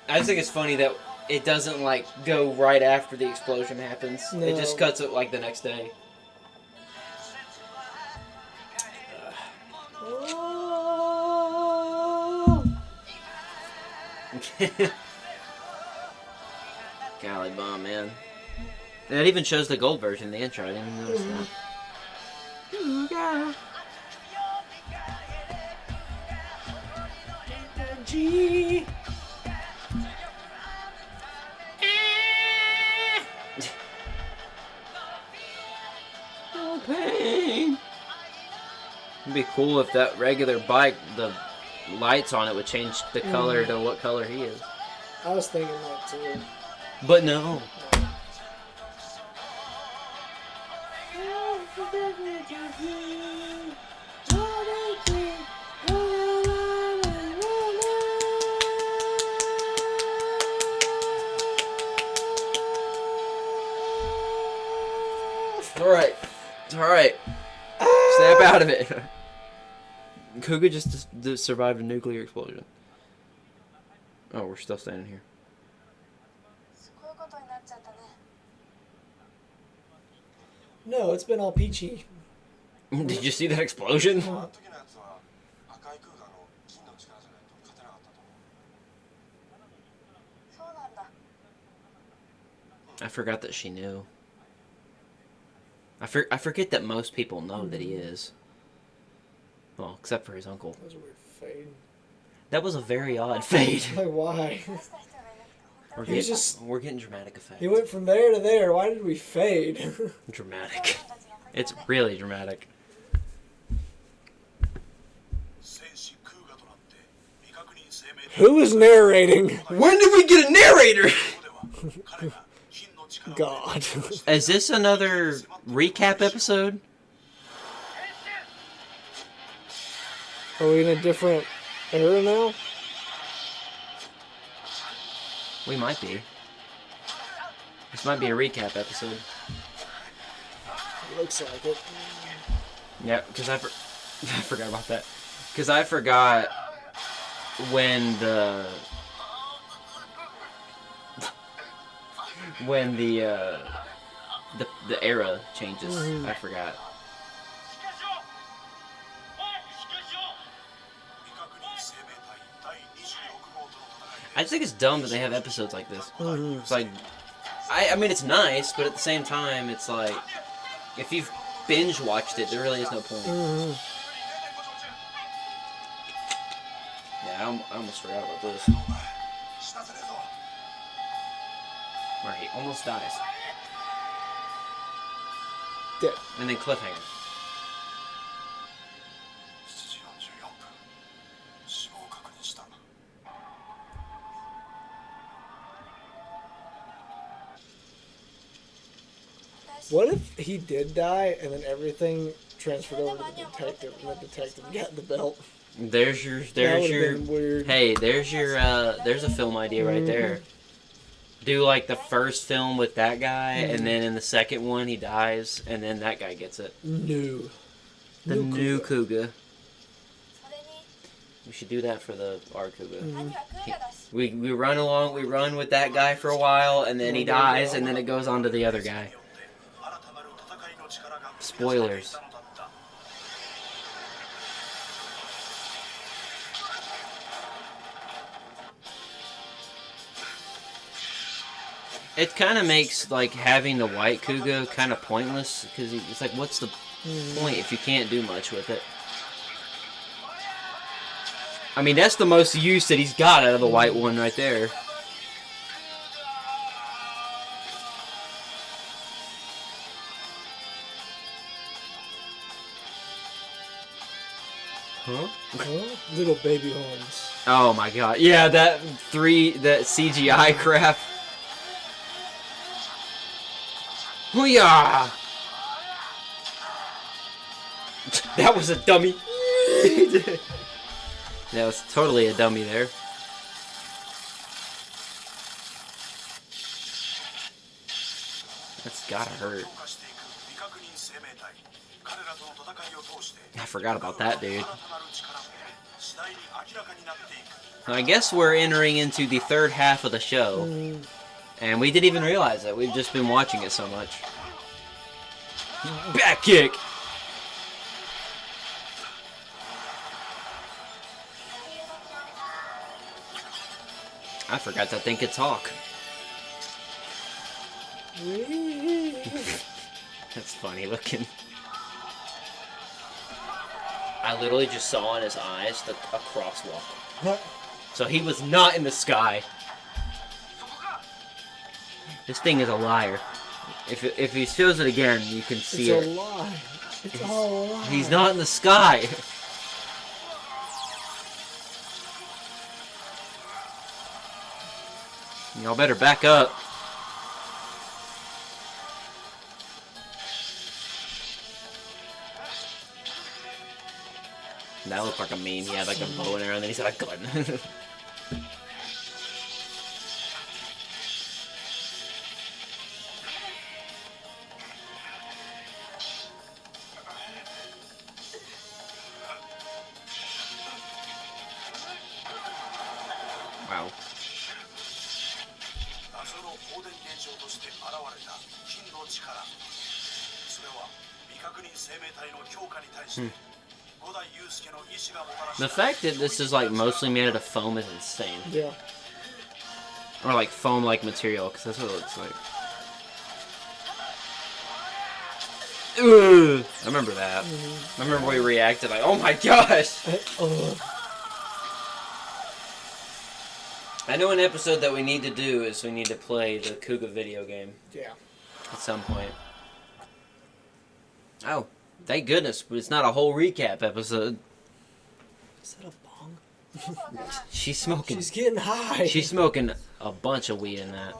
[SPEAKER 1] I just think it's funny that it doesn't like go right after the explosion happens.
[SPEAKER 2] No.
[SPEAKER 1] It just cuts it like the next day.
[SPEAKER 2] Oh.
[SPEAKER 1] Golly bomb, man. And it even shows the gold version in the intro. I didn't even notice that. Kuuga.
[SPEAKER 2] G.
[SPEAKER 1] No pain. It'd be cool if that regular bike, the lights on it would change the color to what color he is.
[SPEAKER 2] I was thinking that too.
[SPEAKER 1] But no. Alright. Alright. Snap out of it. Kuuga just survived a nuclear explosion. Oh, we're still standing here.
[SPEAKER 4] こういうことになっちゃったね。
[SPEAKER 2] No, it's been all peachy.
[SPEAKER 1] Did you see that explosion?
[SPEAKER 5] あの時のやつは赤い空ガの金の力じゃないと勝てなかったと思う。
[SPEAKER 4] そうなんだ。
[SPEAKER 1] I forgot that she knew. I forget that most people know that he is. Well, except for his uncle.
[SPEAKER 2] That was a weird fade.
[SPEAKER 1] That was a very odd fade.
[SPEAKER 2] Like, why?
[SPEAKER 4] 出した人がいなくて本当
[SPEAKER 1] We're
[SPEAKER 4] に
[SPEAKER 2] He was
[SPEAKER 1] getting,
[SPEAKER 2] just-
[SPEAKER 1] we're getting dramatic effects.
[SPEAKER 2] He went from there to there. Why did we fade?
[SPEAKER 1] Dramatic. It's really dramatic.
[SPEAKER 5] 戦士クーガとなって未確認生命体
[SPEAKER 2] Who is narrating?
[SPEAKER 1] When did we get a narrator?
[SPEAKER 5] では彼が金の力を
[SPEAKER 2] God.
[SPEAKER 1] Is this another recap episode?
[SPEAKER 2] Are we in a different era now?
[SPEAKER 1] We might be. This might be a recap episode.
[SPEAKER 2] Looks like it.
[SPEAKER 1] Yeah, because I forgot about that. Because I forgot when the era changes. I forgot.
[SPEAKER 5] 未確認生命体第26号との戦いで
[SPEAKER 1] I just think it's dumb that they have episodes like this. It's like, I mean, it's nice, but at the same time, it's like, if you've binge watched it, there really is no point. Yeah, I almost forgot about this.
[SPEAKER 5] 死なせねえぞ
[SPEAKER 1] Where he almost dies.
[SPEAKER 2] Dead.
[SPEAKER 1] And then cliffhanger.
[SPEAKER 5] 7時44分死亡を確認した
[SPEAKER 2] What if he did die and then everything transferred over to the detective and the detective got the belt?
[SPEAKER 1] There's your,
[SPEAKER 2] That would have been weird.
[SPEAKER 1] hey, there's a film idea right there. Do like the first film with that guy, and then in the second one he dies, and then that guy gets it.
[SPEAKER 2] New.
[SPEAKER 1] The new
[SPEAKER 2] Kuuga.
[SPEAKER 1] Kuuga.
[SPEAKER 4] それに
[SPEAKER 1] We should do that for the our Kuuga.
[SPEAKER 4] 兄はクーガだし
[SPEAKER 1] We run with that guy for a while, and then he dies, and then it goes on to the other guy.
[SPEAKER 5] 新たなる戦いの力が
[SPEAKER 1] Spoilers. It kind of makes like having the white Kuuga kind of pointless because it's like, what's the point if you can't do much with it? I mean, that's the most use that he's got out of the white one right there. Huh?
[SPEAKER 2] Huh? Little baby horns.
[SPEAKER 1] Oh my god. Yeah, that CGI crap. Hoo-yah! That was a dummy. That was totally a dummy there. That's gotta hurt. I forgot about that, dude. I guess we're entering into the third half of the show. And we didn't even realize it. We've just been watching it so much. Back kick! I forgot that thing could talk. That's funny looking. I literally just saw in his eyes a crosswalk. So he was not in the sky. This thing is a liar. If he shows it again, you can see it.
[SPEAKER 2] It's a lie. It's all a lie.
[SPEAKER 1] He's not in the sky. Y'all better back up. That looked like a meme. He had like a bow and arrow, and then he's got a gun. Wow.
[SPEAKER 3] 謎の放電現象として現れた金の力。それは未確認生命体の強化に対して五代雄介の意志がもたらした
[SPEAKER 1] The fact that this is like mostly made out of foam is insane.
[SPEAKER 2] Yeah.
[SPEAKER 1] Or like foam-like material, because that's what it looks like. Ugh. I remember that. I remember we reacted like, oh my gosh! I know an episode that we need to do is we need to play the Kuuga video game.
[SPEAKER 2] Yeah.
[SPEAKER 1] At some point. Oh, thank goodness, it's not a whole recap episode.
[SPEAKER 2] Is that a bong?
[SPEAKER 1] She's smoking.
[SPEAKER 2] She's getting high.
[SPEAKER 1] She's smoking a bunch of weed in that.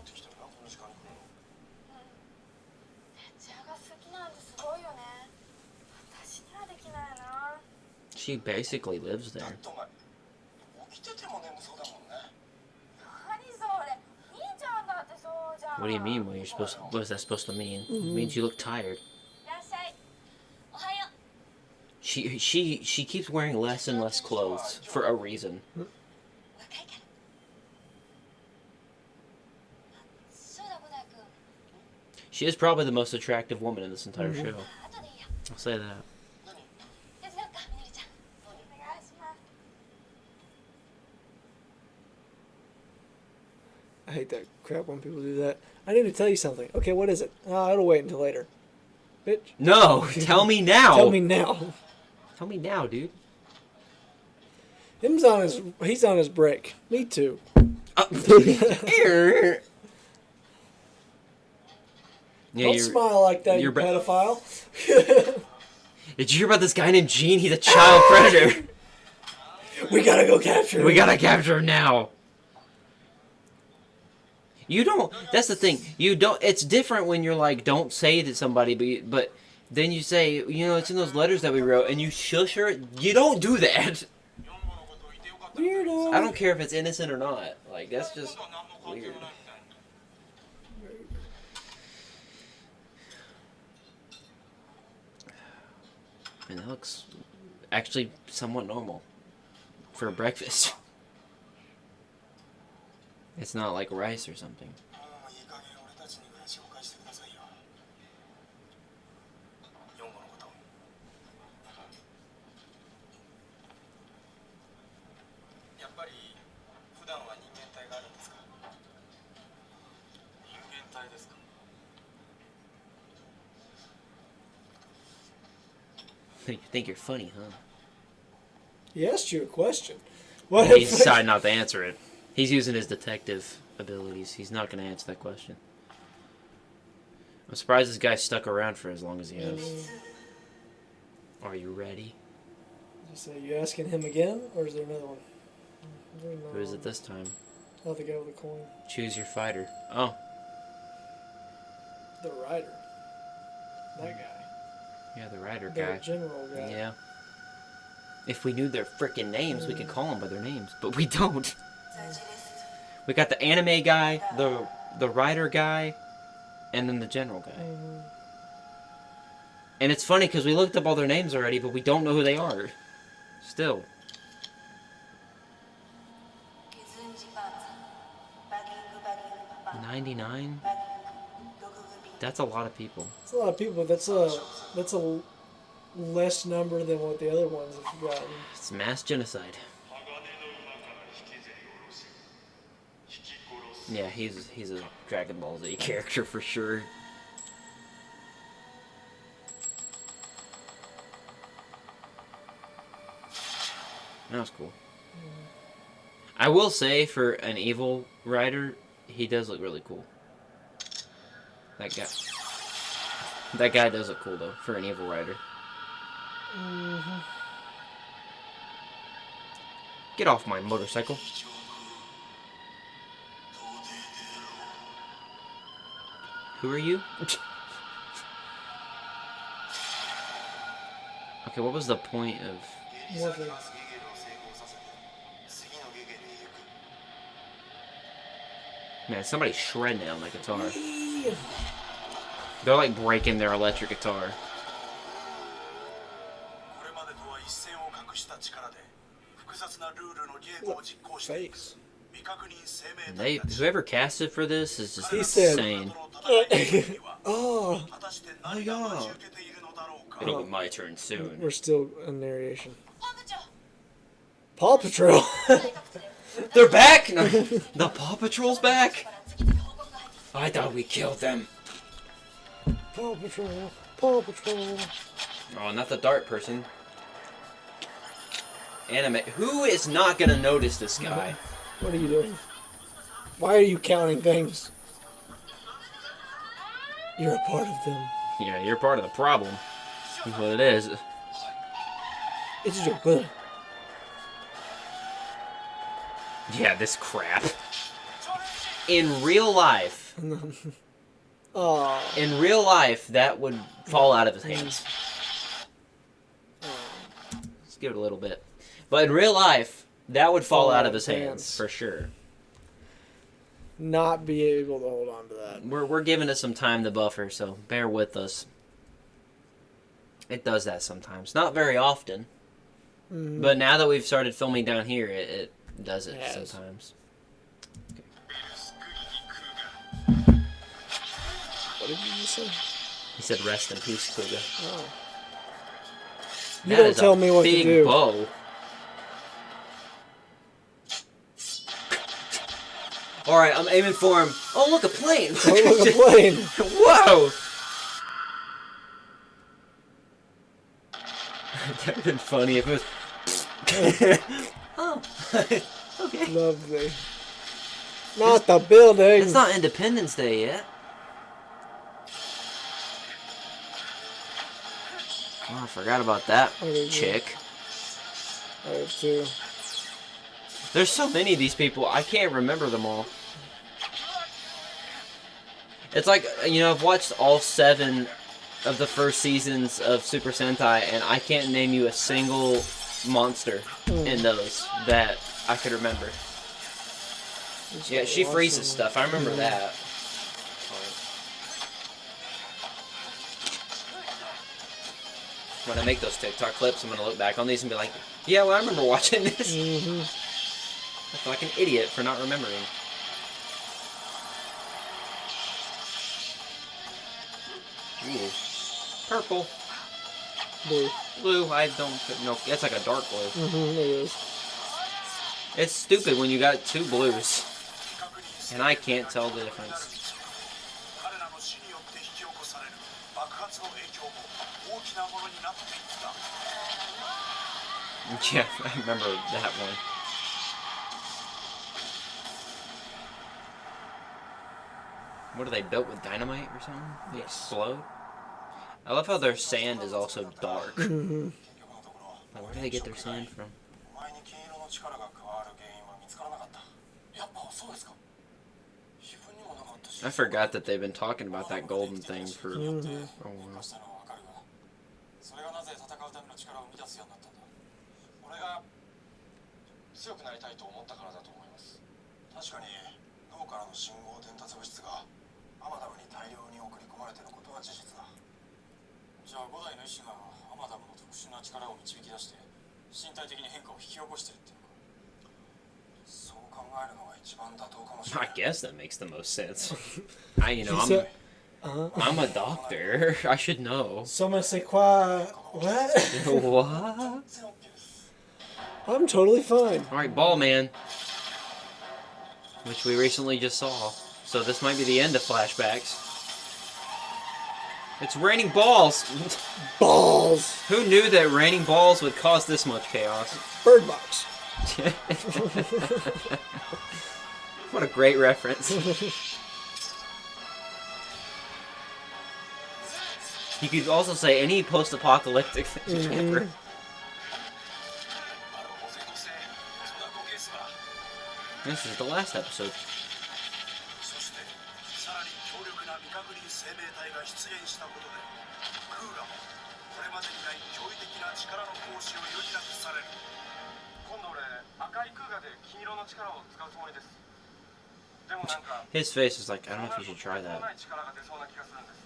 [SPEAKER 4] 血が好きなんてすごいよね。私にはできないな。
[SPEAKER 1] She basically lives there.
[SPEAKER 3] 起きてても眠そうだもんね。
[SPEAKER 4] 何それ。兄ちゃんだってそうじゃん。
[SPEAKER 1] What do you mean? What is that supposed to mean? It means you look tired.
[SPEAKER 4] いらっしゃい。おはよう。
[SPEAKER 1] She keeps wearing less and less clothes for a reason.
[SPEAKER 4] 若いから。そうだ、五代君。
[SPEAKER 1] She is probably the most attractive woman in this entire show.
[SPEAKER 4] 後でいいよ。
[SPEAKER 1] I'll say that.
[SPEAKER 4] 手伝うか、みのりちゃん。お願いします。
[SPEAKER 2] I hate that crap when people do that. I need to tell you something. Okay, what is it? It'll wait until later. Bitch.
[SPEAKER 1] No, tell me now.
[SPEAKER 2] Tell me now.
[SPEAKER 1] Tell me now, dude.
[SPEAKER 2] He's on his break. Me too.
[SPEAKER 1] Yeah,
[SPEAKER 2] Don't smile like that, you
[SPEAKER 1] you're bre-
[SPEAKER 2] pedophile.
[SPEAKER 1] Did you hear about this guy named Gene? He's a child predator.
[SPEAKER 2] We gotta go capture him.
[SPEAKER 1] We gotta capture him now. You don't. That's the thing. You don't. It's different when you're like, don't say it to somebody, but then you say, you know, it's in those letters that we wrote, and you shush her. You don't do that.
[SPEAKER 2] Weirdo.
[SPEAKER 1] I don't care if it's innocent or not. Like, that's just weird. And that looks actually somewhat normal for breakfast. It's not like rice or something.
[SPEAKER 3] もういい加減俺たちにぐらい紹介してくださいよ。ヨンゴのこと。やっぱり普段は人間体があるんですか？人間体ですか？
[SPEAKER 1] You think you're funny, huh?
[SPEAKER 2] He asked you a question. What
[SPEAKER 1] He
[SPEAKER 2] if
[SPEAKER 1] decided not to answer it. He's using his detective abilities. He's not going to answer that question. I'm surprised this guy stuck around for as long as he has. Are you ready?
[SPEAKER 2] So you asking him again, or is there another one?
[SPEAKER 1] Who is it this time?
[SPEAKER 2] Oh, the guy with the coin.
[SPEAKER 1] Choose your fighter. Oh,
[SPEAKER 2] The rider. That guy.
[SPEAKER 1] yeah, the rider
[SPEAKER 2] The
[SPEAKER 1] guy.
[SPEAKER 2] general guy.
[SPEAKER 1] Yeah. If we knew their freaking names, we could call them by their names, but we don't. We got the anime guy, the writer guy, and then the general guy. And it's funny because we looked up all their names already, but we don't know who they are. Still. 99? That's a lot of people.
[SPEAKER 2] It's a lot of people. That's a less number than what the other ones have gotten.
[SPEAKER 1] It's mass genocide. Yeah, he's a Dragon Ball Z character for sure. That was cool. I will say, for an evil rider, he does look really cool. That guy does look cool, though, for an evil rider.
[SPEAKER 2] Mm-hmm.
[SPEAKER 1] Get off my motorcycle. Who are you? Okay, what was the point of...
[SPEAKER 2] Morphing.
[SPEAKER 1] Man, somebody's shredding on the guitar. They're like breaking their electric guitar.
[SPEAKER 2] Face.
[SPEAKER 1] And whoever casted for this is just
[SPEAKER 2] He said-
[SPEAKER 1] insane.
[SPEAKER 2] Oh,
[SPEAKER 1] Oh, yeah. It'll be my turn soon.
[SPEAKER 2] we're still in narration. Paw Patrol.
[SPEAKER 1] They're back! No, the Paw Patrol's back! I thought we killed them.
[SPEAKER 2] Paw Patrol. Paw Patrol.
[SPEAKER 1] Oh, not the dart person. Anime. Who is not gonna notice this guy?
[SPEAKER 2] What are you doing? Why are you counting things? You're a part of them.
[SPEAKER 1] Yeah, you're part of the problem. That's what it is.
[SPEAKER 2] It's your good.
[SPEAKER 1] Yeah, this crap. In real life,
[SPEAKER 2] Oh.
[SPEAKER 1] in real life, that would fall out of his hands. Let's give it a little bit. But in real life, that would fall out of his hands, for sure.
[SPEAKER 2] Not be able to hold on to that.
[SPEAKER 1] We're giving it some time to buffer, so bear with us. It does that sometimes. Not very often.
[SPEAKER 2] Mhm.
[SPEAKER 1] But now that we've started filming down here, it does it
[SPEAKER 2] Yes.
[SPEAKER 1] sometimes.
[SPEAKER 2] What did you just say?
[SPEAKER 1] He said, "Rest in peace, Kuuga."
[SPEAKER 2] Oh. You
[SPEAKER 1] That
[SPEAKER 2] don't
[SPEAKER 1] is a
[SPEAKER 2] tell me what to
[SPEAKER 1] big
[SPEAKER 2] do.
[SPEAKER 1] bow. All right, I'm aiming for him. Oh, look, a plane!
[SPEAKER 2] Oh, look, a plane.
[SPEAKER 1] Whoa! That'd have been funny if it was. Oh, okay.
[SPEAKER 2] Lovely. Not the building.
[SPEAKER 1] It's not Independence Day yet. Oh, I forgot about that
[SPEAKER 2] Okay,
[SPEAKER 1] chick.
[SPEAKER 2] I have two.
[SPEAKER 1] There's so many of these people, I can't remember them all. It's like, you know, I've watched all 7 of the first seasons of Super Sentai, and I can't name you a single monster in those that I could remember. Yeah, she freezes stuff, I remember that. When I make those TikTok clips, I'm going to look back on these and be like, yeah, well, I remember watching this.
[SPEAKER 2] Mm-hmm.
[SPEAKER 1] I feel like an idiot for not remembering. Ooh. Purple.
[SPEAKER 2] Blue.
[SPEAKER 1] Blue, I don't know. It's like a dark blue.
[SPEAKER 2] Mm-hmm, it is.
[SPEAKER 1] It's stupid when you got 2 blues. And I can't tell the difference. Yeah, I remember that one. What are they built with dynamite or something? They explode? I love how their sand is also dark.
[SPEAKER 2] Mm-hmm.
[SPEAKER 1] Like, where do they get their sand from? I forgot that they've been talking about that golden thing for a while.
[SPEAKER 5] それがなぜ戦うための力を生み出すようになったんだ。俺が強くなりたいと思ったからだと思います。確かに脳からの信号伝達物質がアマダムに大量に送り込まれていることは事実だ。じゃあ5代の意志がアマダムの特殊な力を導き出して身体的に変化を引き起こしてるっていうのか。そう考
[SPEAKER 1] I guess that makes the most sense.
[SPEAKER 2] So-
[SPEAKER 1] I'm a doctor. I should know.
[SPEAKER 2] Someone say quoi? What?
[SPEAKER 1] What?
[SPEAKER 2] I'm totally fine.
[SPEAKER 1] All right, Ball Man, which we recently just saw. So this might be the end of flashbacks. It's raining balls.
[SPEAKER 2] Balls.
[SPEAKER 1] Who knew that raining balls would cause this much chaos?
[SPEAKER 2] Bird Box.
[SPEAKER 1] What a great reference. You could also say any post-apocalyptic thing ever. This is the last episode.
[SPEAKER 5] そしてさらに強力な未確認生命体が出現したことでクーガもこれまでにない驚異的な力の行使を余儀なくされる。今度俺赤いクーガで金色の力を使うつもりです。でもなんか
[SPEAKER 1] His face is like, I don't know if you should try
[SPEAKER 5] とんで
[SPEAKER 1] that.
[SPEAKER 5] もない力が出そうな気がするんです。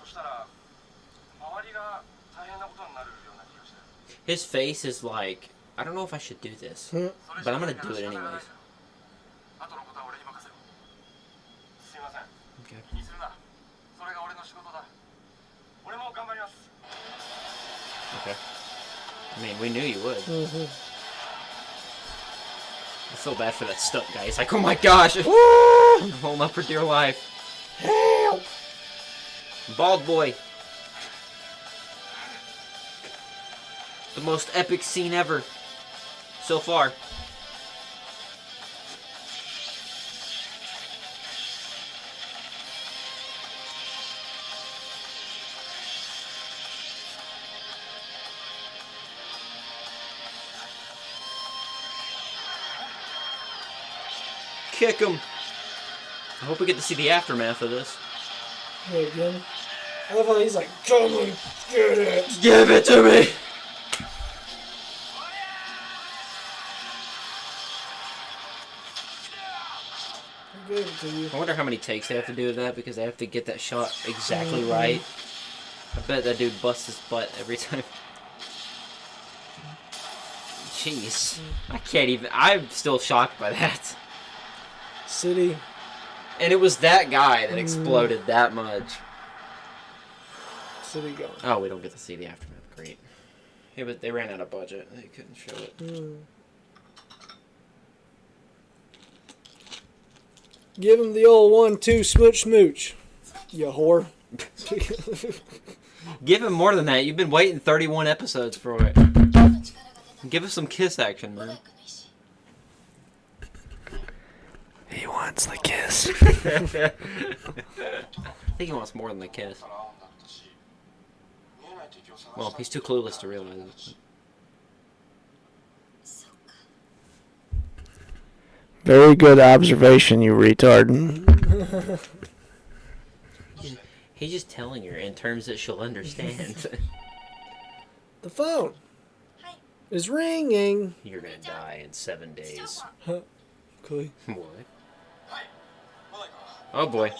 [SPEAKER 5] そしたら周りが大変なことになるような気がして。
[SPEAKER 1] His face is like, I don't know if I should do this, but I'm gonna do it anyways.
[SPEAKER 5] 後のことは俺に任せろ。すいません。
[SPEAKER 1] Okay.
[SPEAKER 5] 気にするな。それが俺の仕事だ。俺も頑張ります。
[SPEAKER 1] Okay. I mean, we knew you would. I feel bad for that stunt guy. He's like, oh my gosh! I'm holding up for dear life.
[SPEAKER 2] Help!
[SPEAKER 1] Bald boy. The most epic scene ever. So far. Kick him. I hope we get to see the aftermath of this.
[SPEAKER 2] Hey, again. I love how he's like, come and get it.
[SPEAKER 1] Give it to me!
[SPEAKER 2] I gave it to you.
[SPEAKER 1] I wonder how many takes they have to do of that because they have to get that shot exactly right. I bet that dude busts his butt every time. Jeez. I can't even. I'm still shocked by that.
[SPEAKER 2] City.
[SPEAKER 1] And it was that guy that exploded that much.
[SPEAKER 2] City going.
[SPEAKER 1] Oh, we don't get to see the aftermath. Great. Yeah, but they ran out of budget. They couldn't show it.
[SPEAKER 2] Give him the old 1-2 smooch smooch. You whore.
[SPEAKER 1] Give him more than that. You've been waiting 31 episodes for it. Give us some kiss action, man.
[SPEAKER 2] He wants the kiss.
[SPEAKER 1] I think he wants more than the kiss. Well, he's too clueless to realize it.
[SPEAKER 2] Very good observation, you retard.
[SPEAKER 1] He's just telling her in terms that she'll understand.
[SPEAKER 2] The phone is ringing.
[SPEAKER 1] You're gonna die in 7 days.
[SPEAKER 2] Cool.
[SPEAKER 1] What? Oh boy.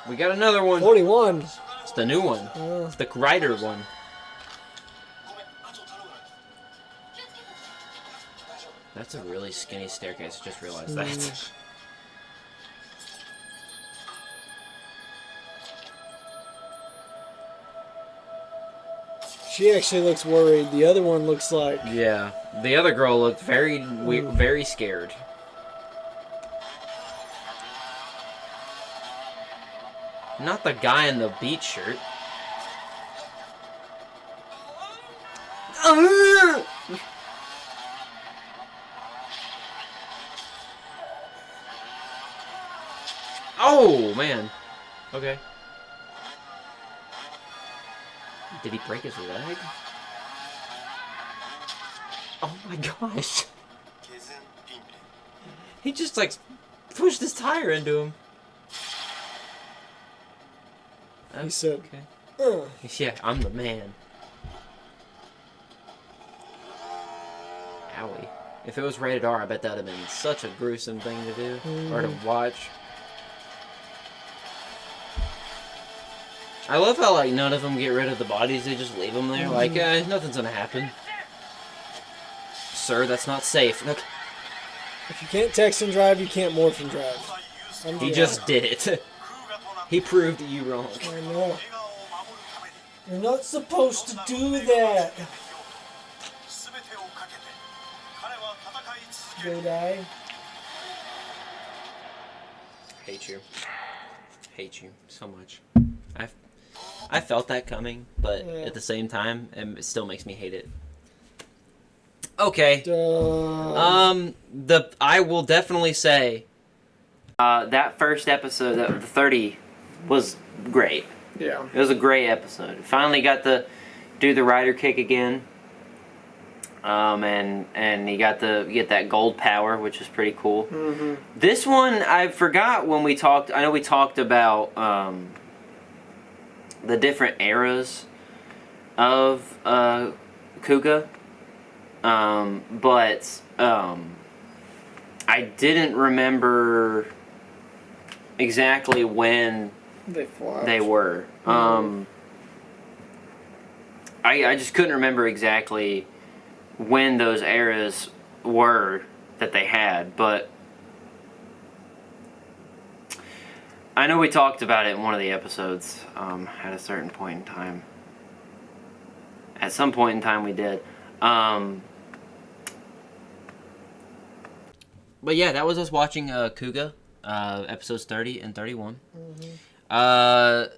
[SPEAKER 1] We got another one.
[SPEAKER 2] 41.
[SPEAKER 1] It's the new one. It's the Rider one. That's a really skinny staircase. I just realized that.
[SPEAKER 2] She actually looks worried. The other one looks like...
[SPEAKER 1] Yeah. The other girl looked very scared. Not the guy in the beach shirt. Oh, man. Okay. Did he break his leg? Oh my gosh. He just like pushed his tire into him.
[SPEAKER 2] He said,
[SPEAKER 1] Okay. Yeah, I'm the man. Owie. If it was rated R, I bet that would have been such a gruesome thing to do. Or to watch. I love how, like, none of them get rid of the bodies. They just leave them there. Like, nothing's gonna happen. Sir, that's not safe. Look.
[SPEAKER 2] If you can't text and drive, you can't morph and drive.
[SPEAKER 1] He just did it. He proved you wrong.
[SPEAKER 2] I know. You're not supposed to do that. Go die.
[SPEAKER 1] Hate you. Hate you so much. I felt that coming, but at the same time, it still makes me hate it. Okay. I will definitely say that first episode, the 30, was great.
[SPEAKER 2] Yeah.
[SPEAKER 1] It was a great episode. Finally got to do the rider kick again. And you got to get that gold power, which is pretty cool.
[SPEAKER 2] Mm-hmm.
[SPEAKER 1] This one, I forgot when we talked. I know we talked about the different eras of Kuuga, but I didn't remember exactly when they were. I just couldn't remember exactly when those eras were that they had, but I know we talked about it in one of the episodes at a certain point in time. At some point in time we did. But yeah, that was us watching Kuuga, episodes 30 and 31. Mm-hmm.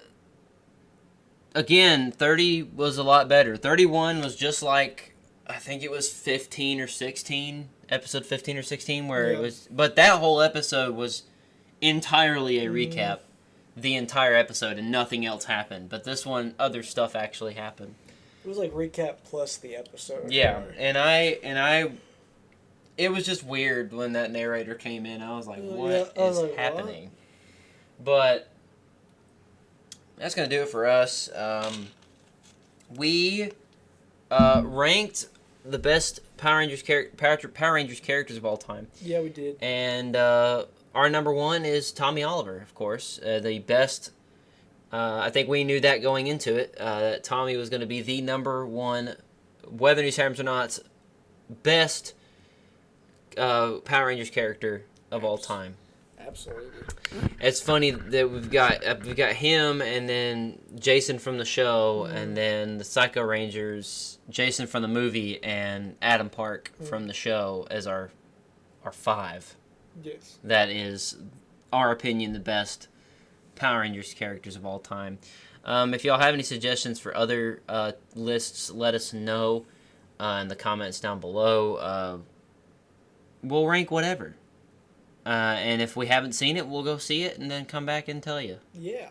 [SPEAKER 1] Again, 30 was a lot better. 31 was just like, I think it was 15 or 16, episode 15 or 16, where it was, but that whole episode was entirely a recap, the entire episode, and nothing else happened. But this one, other stuff actually happened.
[SPEAKER 2] It was like recap plus the episode.
[SPEAKER 1] Yeah, and it was just weird when that narrator came in. I was like, what is happening? What? But that's going to do it for us. We ranked the best Power Rangers characters of all time.
[SPEAKER 2] Yeah, we did.
[SPEAKER 1] And our number one is Tommy Oliver, of course. The best. I think we knew that going into it. That Tommy was going to be the number one, whether he's Harms or not, best Power Rangers character of all time.
[SPEAKER 2] Absolutely.
[SPEAKER 1] It's funny that we've got him, and then Jason from the show, and then the Psycho Rangers, Jason from the movie, and Adam Park from the show as our five.
[SPEAKER 2] Yes.
[SPEAKER 1] That is, our opinion, the best Power Rangers characters of all time. If y'all have any suggestions for other lists, let us know in the comments down below. We'll rank whatever. And if we haven't seen it, we'll go see it and then come back and tell you.
[SPEAKER 2] Yeah.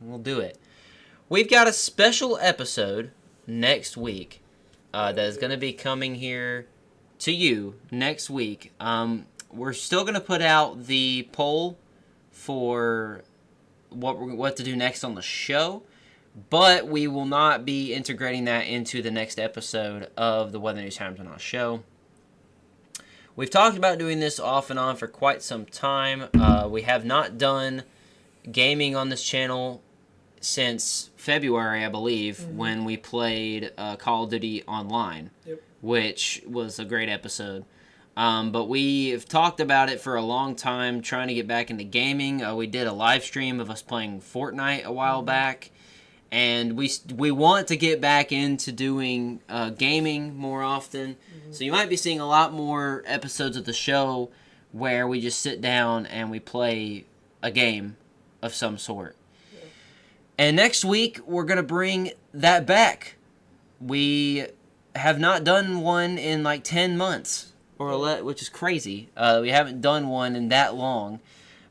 [SPEAKER 1] We'll do it. We've got a special episode next week that is going to be coming here to you next week. We're still going to put out the poll for what to do next on the show, but we will not be integrating that into the next episode of the Weather News Harms or Not show. We've talked about doing this off and on for quite some time. We have not done gaming on this channel since February, I believe, when we played Call of Duty Online, which was a great episode. But we've talked about it for a long time, trying to get back into gaming. We did a live stream of us playing Fortnite a while back. And we want to get back into doing gaming more often. So you might be seeing a lot more episodes of the show where we just sit down and we play a game of some sort. Yeah. And next week, we're going to bring that back. We have not done one in like 10 months, which is crazy. We haven't done one in that long.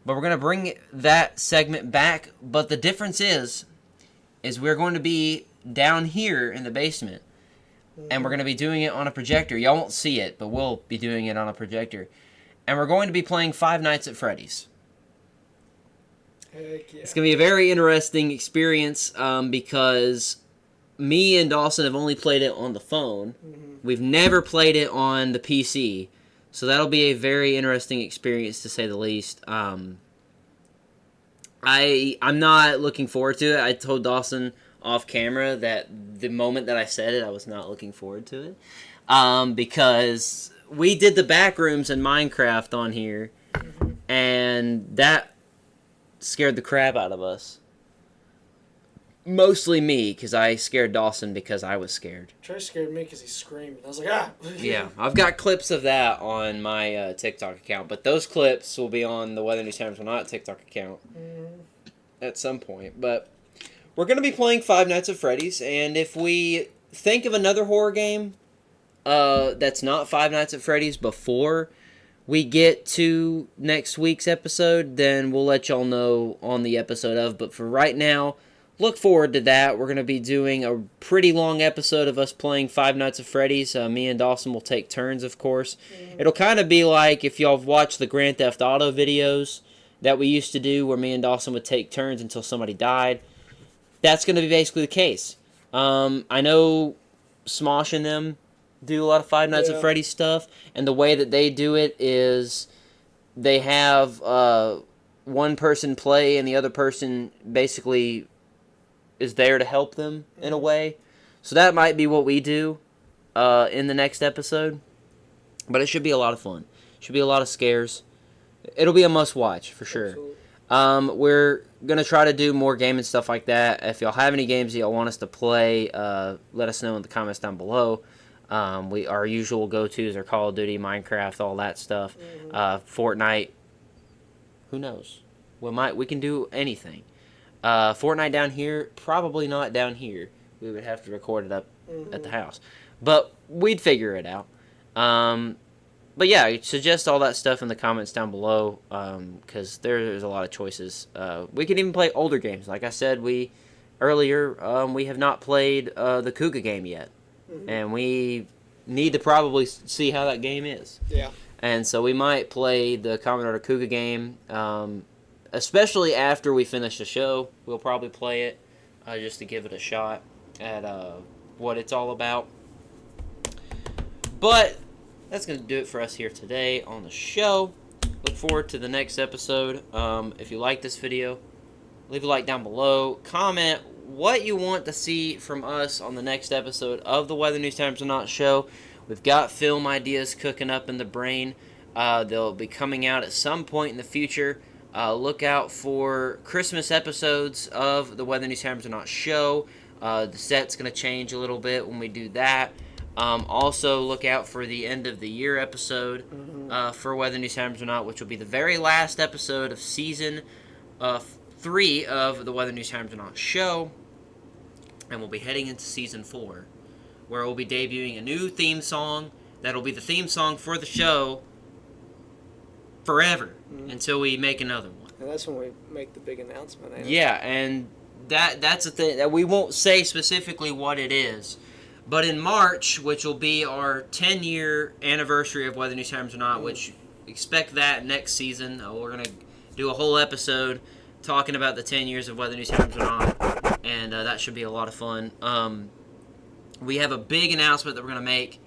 [SPEAKER 1] But we're going to bring that segment back. But the difference is we're going to be down here in the basement, and we're going to be doing it on a projector. Y'all won't see it, but we'll be doing it on a projector. And we're going to be playing Five Nights at Freddy's.
[SPEAKER 2] Heck yeah.
[SPEAKER 1] It's going to be a very interesting experience because me and Dawson have only played it on the phone. We've never played it on the PC, so that'll be a very interesting experience to say the least. I'm not looking forward to it. I told Dawson off camera that the moment that I said it, I was not looking forward to it. Because we did the back rooms in Minecraft on here, and that scared the crap out of us. Mostly me, because I scared Dawson because I was scared.
[SPEAKER 2] Trey scared me because he screamed. I was like, ah!
[SPEAKER 1] Yeah, I've got clips of that on my TikTok account, but those clips will be on the Weather News Times Will Not TikTok account at some point. But we're going to be playing Five Nights at Freddy's, and if we think of another horror game that's not Five Nights at Freddy's before we get to next week's episode, then we'll let y'all know on the episode of. But for right now, look forward to that. We're going to be doing a pretty long episode of us playing Five Nights at Freddy's. Me and Dawson will take turns, of course. It'll kind of be like if y'all have watched the Grand Theft Auto videos that we used to do where me and Dawson would take turns until somebody died. That's going to be basically the case. I know Smosh and them do a lot of Five Nights at Freddy's stuff, and the way that they do it is they have one person play and the other person basically is there to help them in a way. So that might be what we do in the next episode. But it should be a lot of fun. Should be a lot of scares. It'll be a must-watch, for sure. We're going to try to do more gaming stuff like that. If y'all have any games that y'all want us to play, let us know in the comments down below. Our usual go-tos are Call of Duty, Minecraft, all that stuff. Fortnite. Who knows? We can do anything. Fortnite down here, probably not down here. We would have to record it up at the house. But we'd figure it out. But yeah, suggest all that stuff in the comments down below, because there's a lot of choices. We can even play older games. Like I said earlier, we have not played the Kuuga game yet. And we need to probably see how that game is.
[SPEAKER 2] Yeah.
[SPEAKER 1] And so we might play the Kamen Rider Kuuga game, especially after we finish the show. We'll probably play it just to give it a shot at what it's all about. But that's going to do it for us here today on the show. Look forward to the next episode. If you like this video, leave a like down below. Comment what you want to see from us on the next episode of the Weather News Times Will Not show. We've got film ideas cooking up in the brain. They'll be coming out at some point in the future. Look out for Christmas episodes of the Weather News Times Will Not show. The set's going to change a little bit when we do that. Also, look out for the end of the year episode for Weather News Times Will Not, which will be the very last episode of season 3 of the Weather News Times Will Not show. And we'll be heading into season 4, where we'll be debuting a new theme song that'll be the theme song for the show forever until we make another one.
[SPEAKER 2] And that's when we make the big announcement.
[SPEAKER 1] Yeah, and that's the thing that we won't say specifically what it is. But in March, which will be our 10-year anniversary of Weather News Times Will Not, which expect that next season. We're going to do a whole episode talking about the 10 years of Weather News Times Will Not, and that should be a lot of fun. We have a big announcement that we're going to make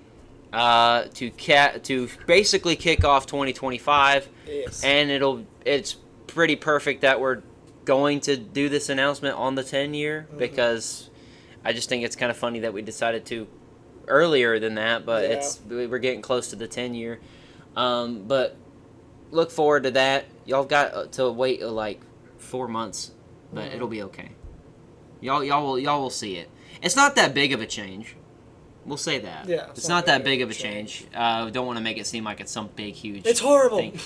[SPEAKER 1] to basically kick off 2025.
[SPEAKER 2] Yes.
[SPEAKER 1] And it's pretty perfect that we're going to do this announcement on the 10-year because I just think it's kind of funny that we decided to earlier than that, but we're getting close to the 10-year. But look forward to that. Y'all got to wait like 4 months, but it'll be okay. Y'all will see it. It's not that big of a change. We'we''ll say that.
[SPEAKER 2] Yeah,
[SPEAKER 1] it's not that big of a change. We don't want to make it seem like it's some big, huge.
[SPEAKER 2] It's horrible.
[SPEAKER 1] Thing.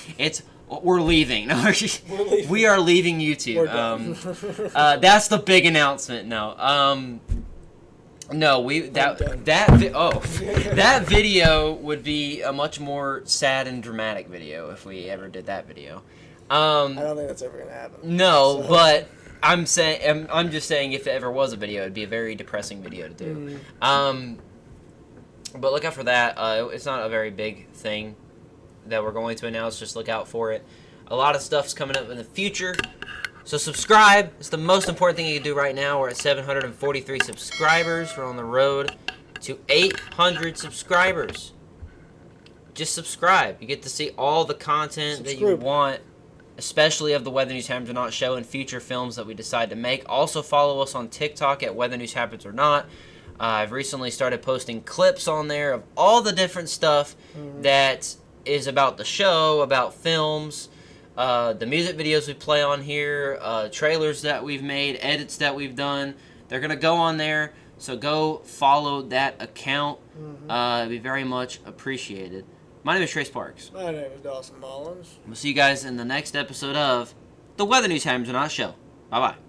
[SPEAKER 1] We're leaving. No,
[SPEAKER 2] we're leaving.
[SPEAKER 1] We are leaving YouTube.
[SPEAKER 2] We're done.
[SPEAKER 1] That's the big announcement. No. No, that video would be a much more sad and dramatic video if we ever did that video.
[SPEAKER 2] I don't think that's ever gonna happen.
[SPEAKER 1] No, so. But I'm just saying if it ever was a video, it'd be a very depressing video to do. But look out for that. It's not a very big thing that we're going to announce. Just look out for it. A lot of stuff's coming up in the future. So subscribe. It's the most important thing you can do right now. We're at 743 subscribers. We're on the road to 800 subscribers. Just subscribe. You get to see all the content that you want, especially of the Weather News Happens or Not show and future films that we decide to make. Also follow us on TikTok at Weather News Happens or Not. I've recently started posting clips on there of all the different stuff that is about the show, about films, the music videos we play on here, trailers that we've made, edits that we've done. They're going to go on there, so go follow that account. It'd be very much appreciated. My name is Trace Parks.
[SPEAKER 2] My name is Dawson Mullins.
[SPEAKER 1] We'll see you guys in the next episode of the Weather News Hamilton Show. Bye-bye.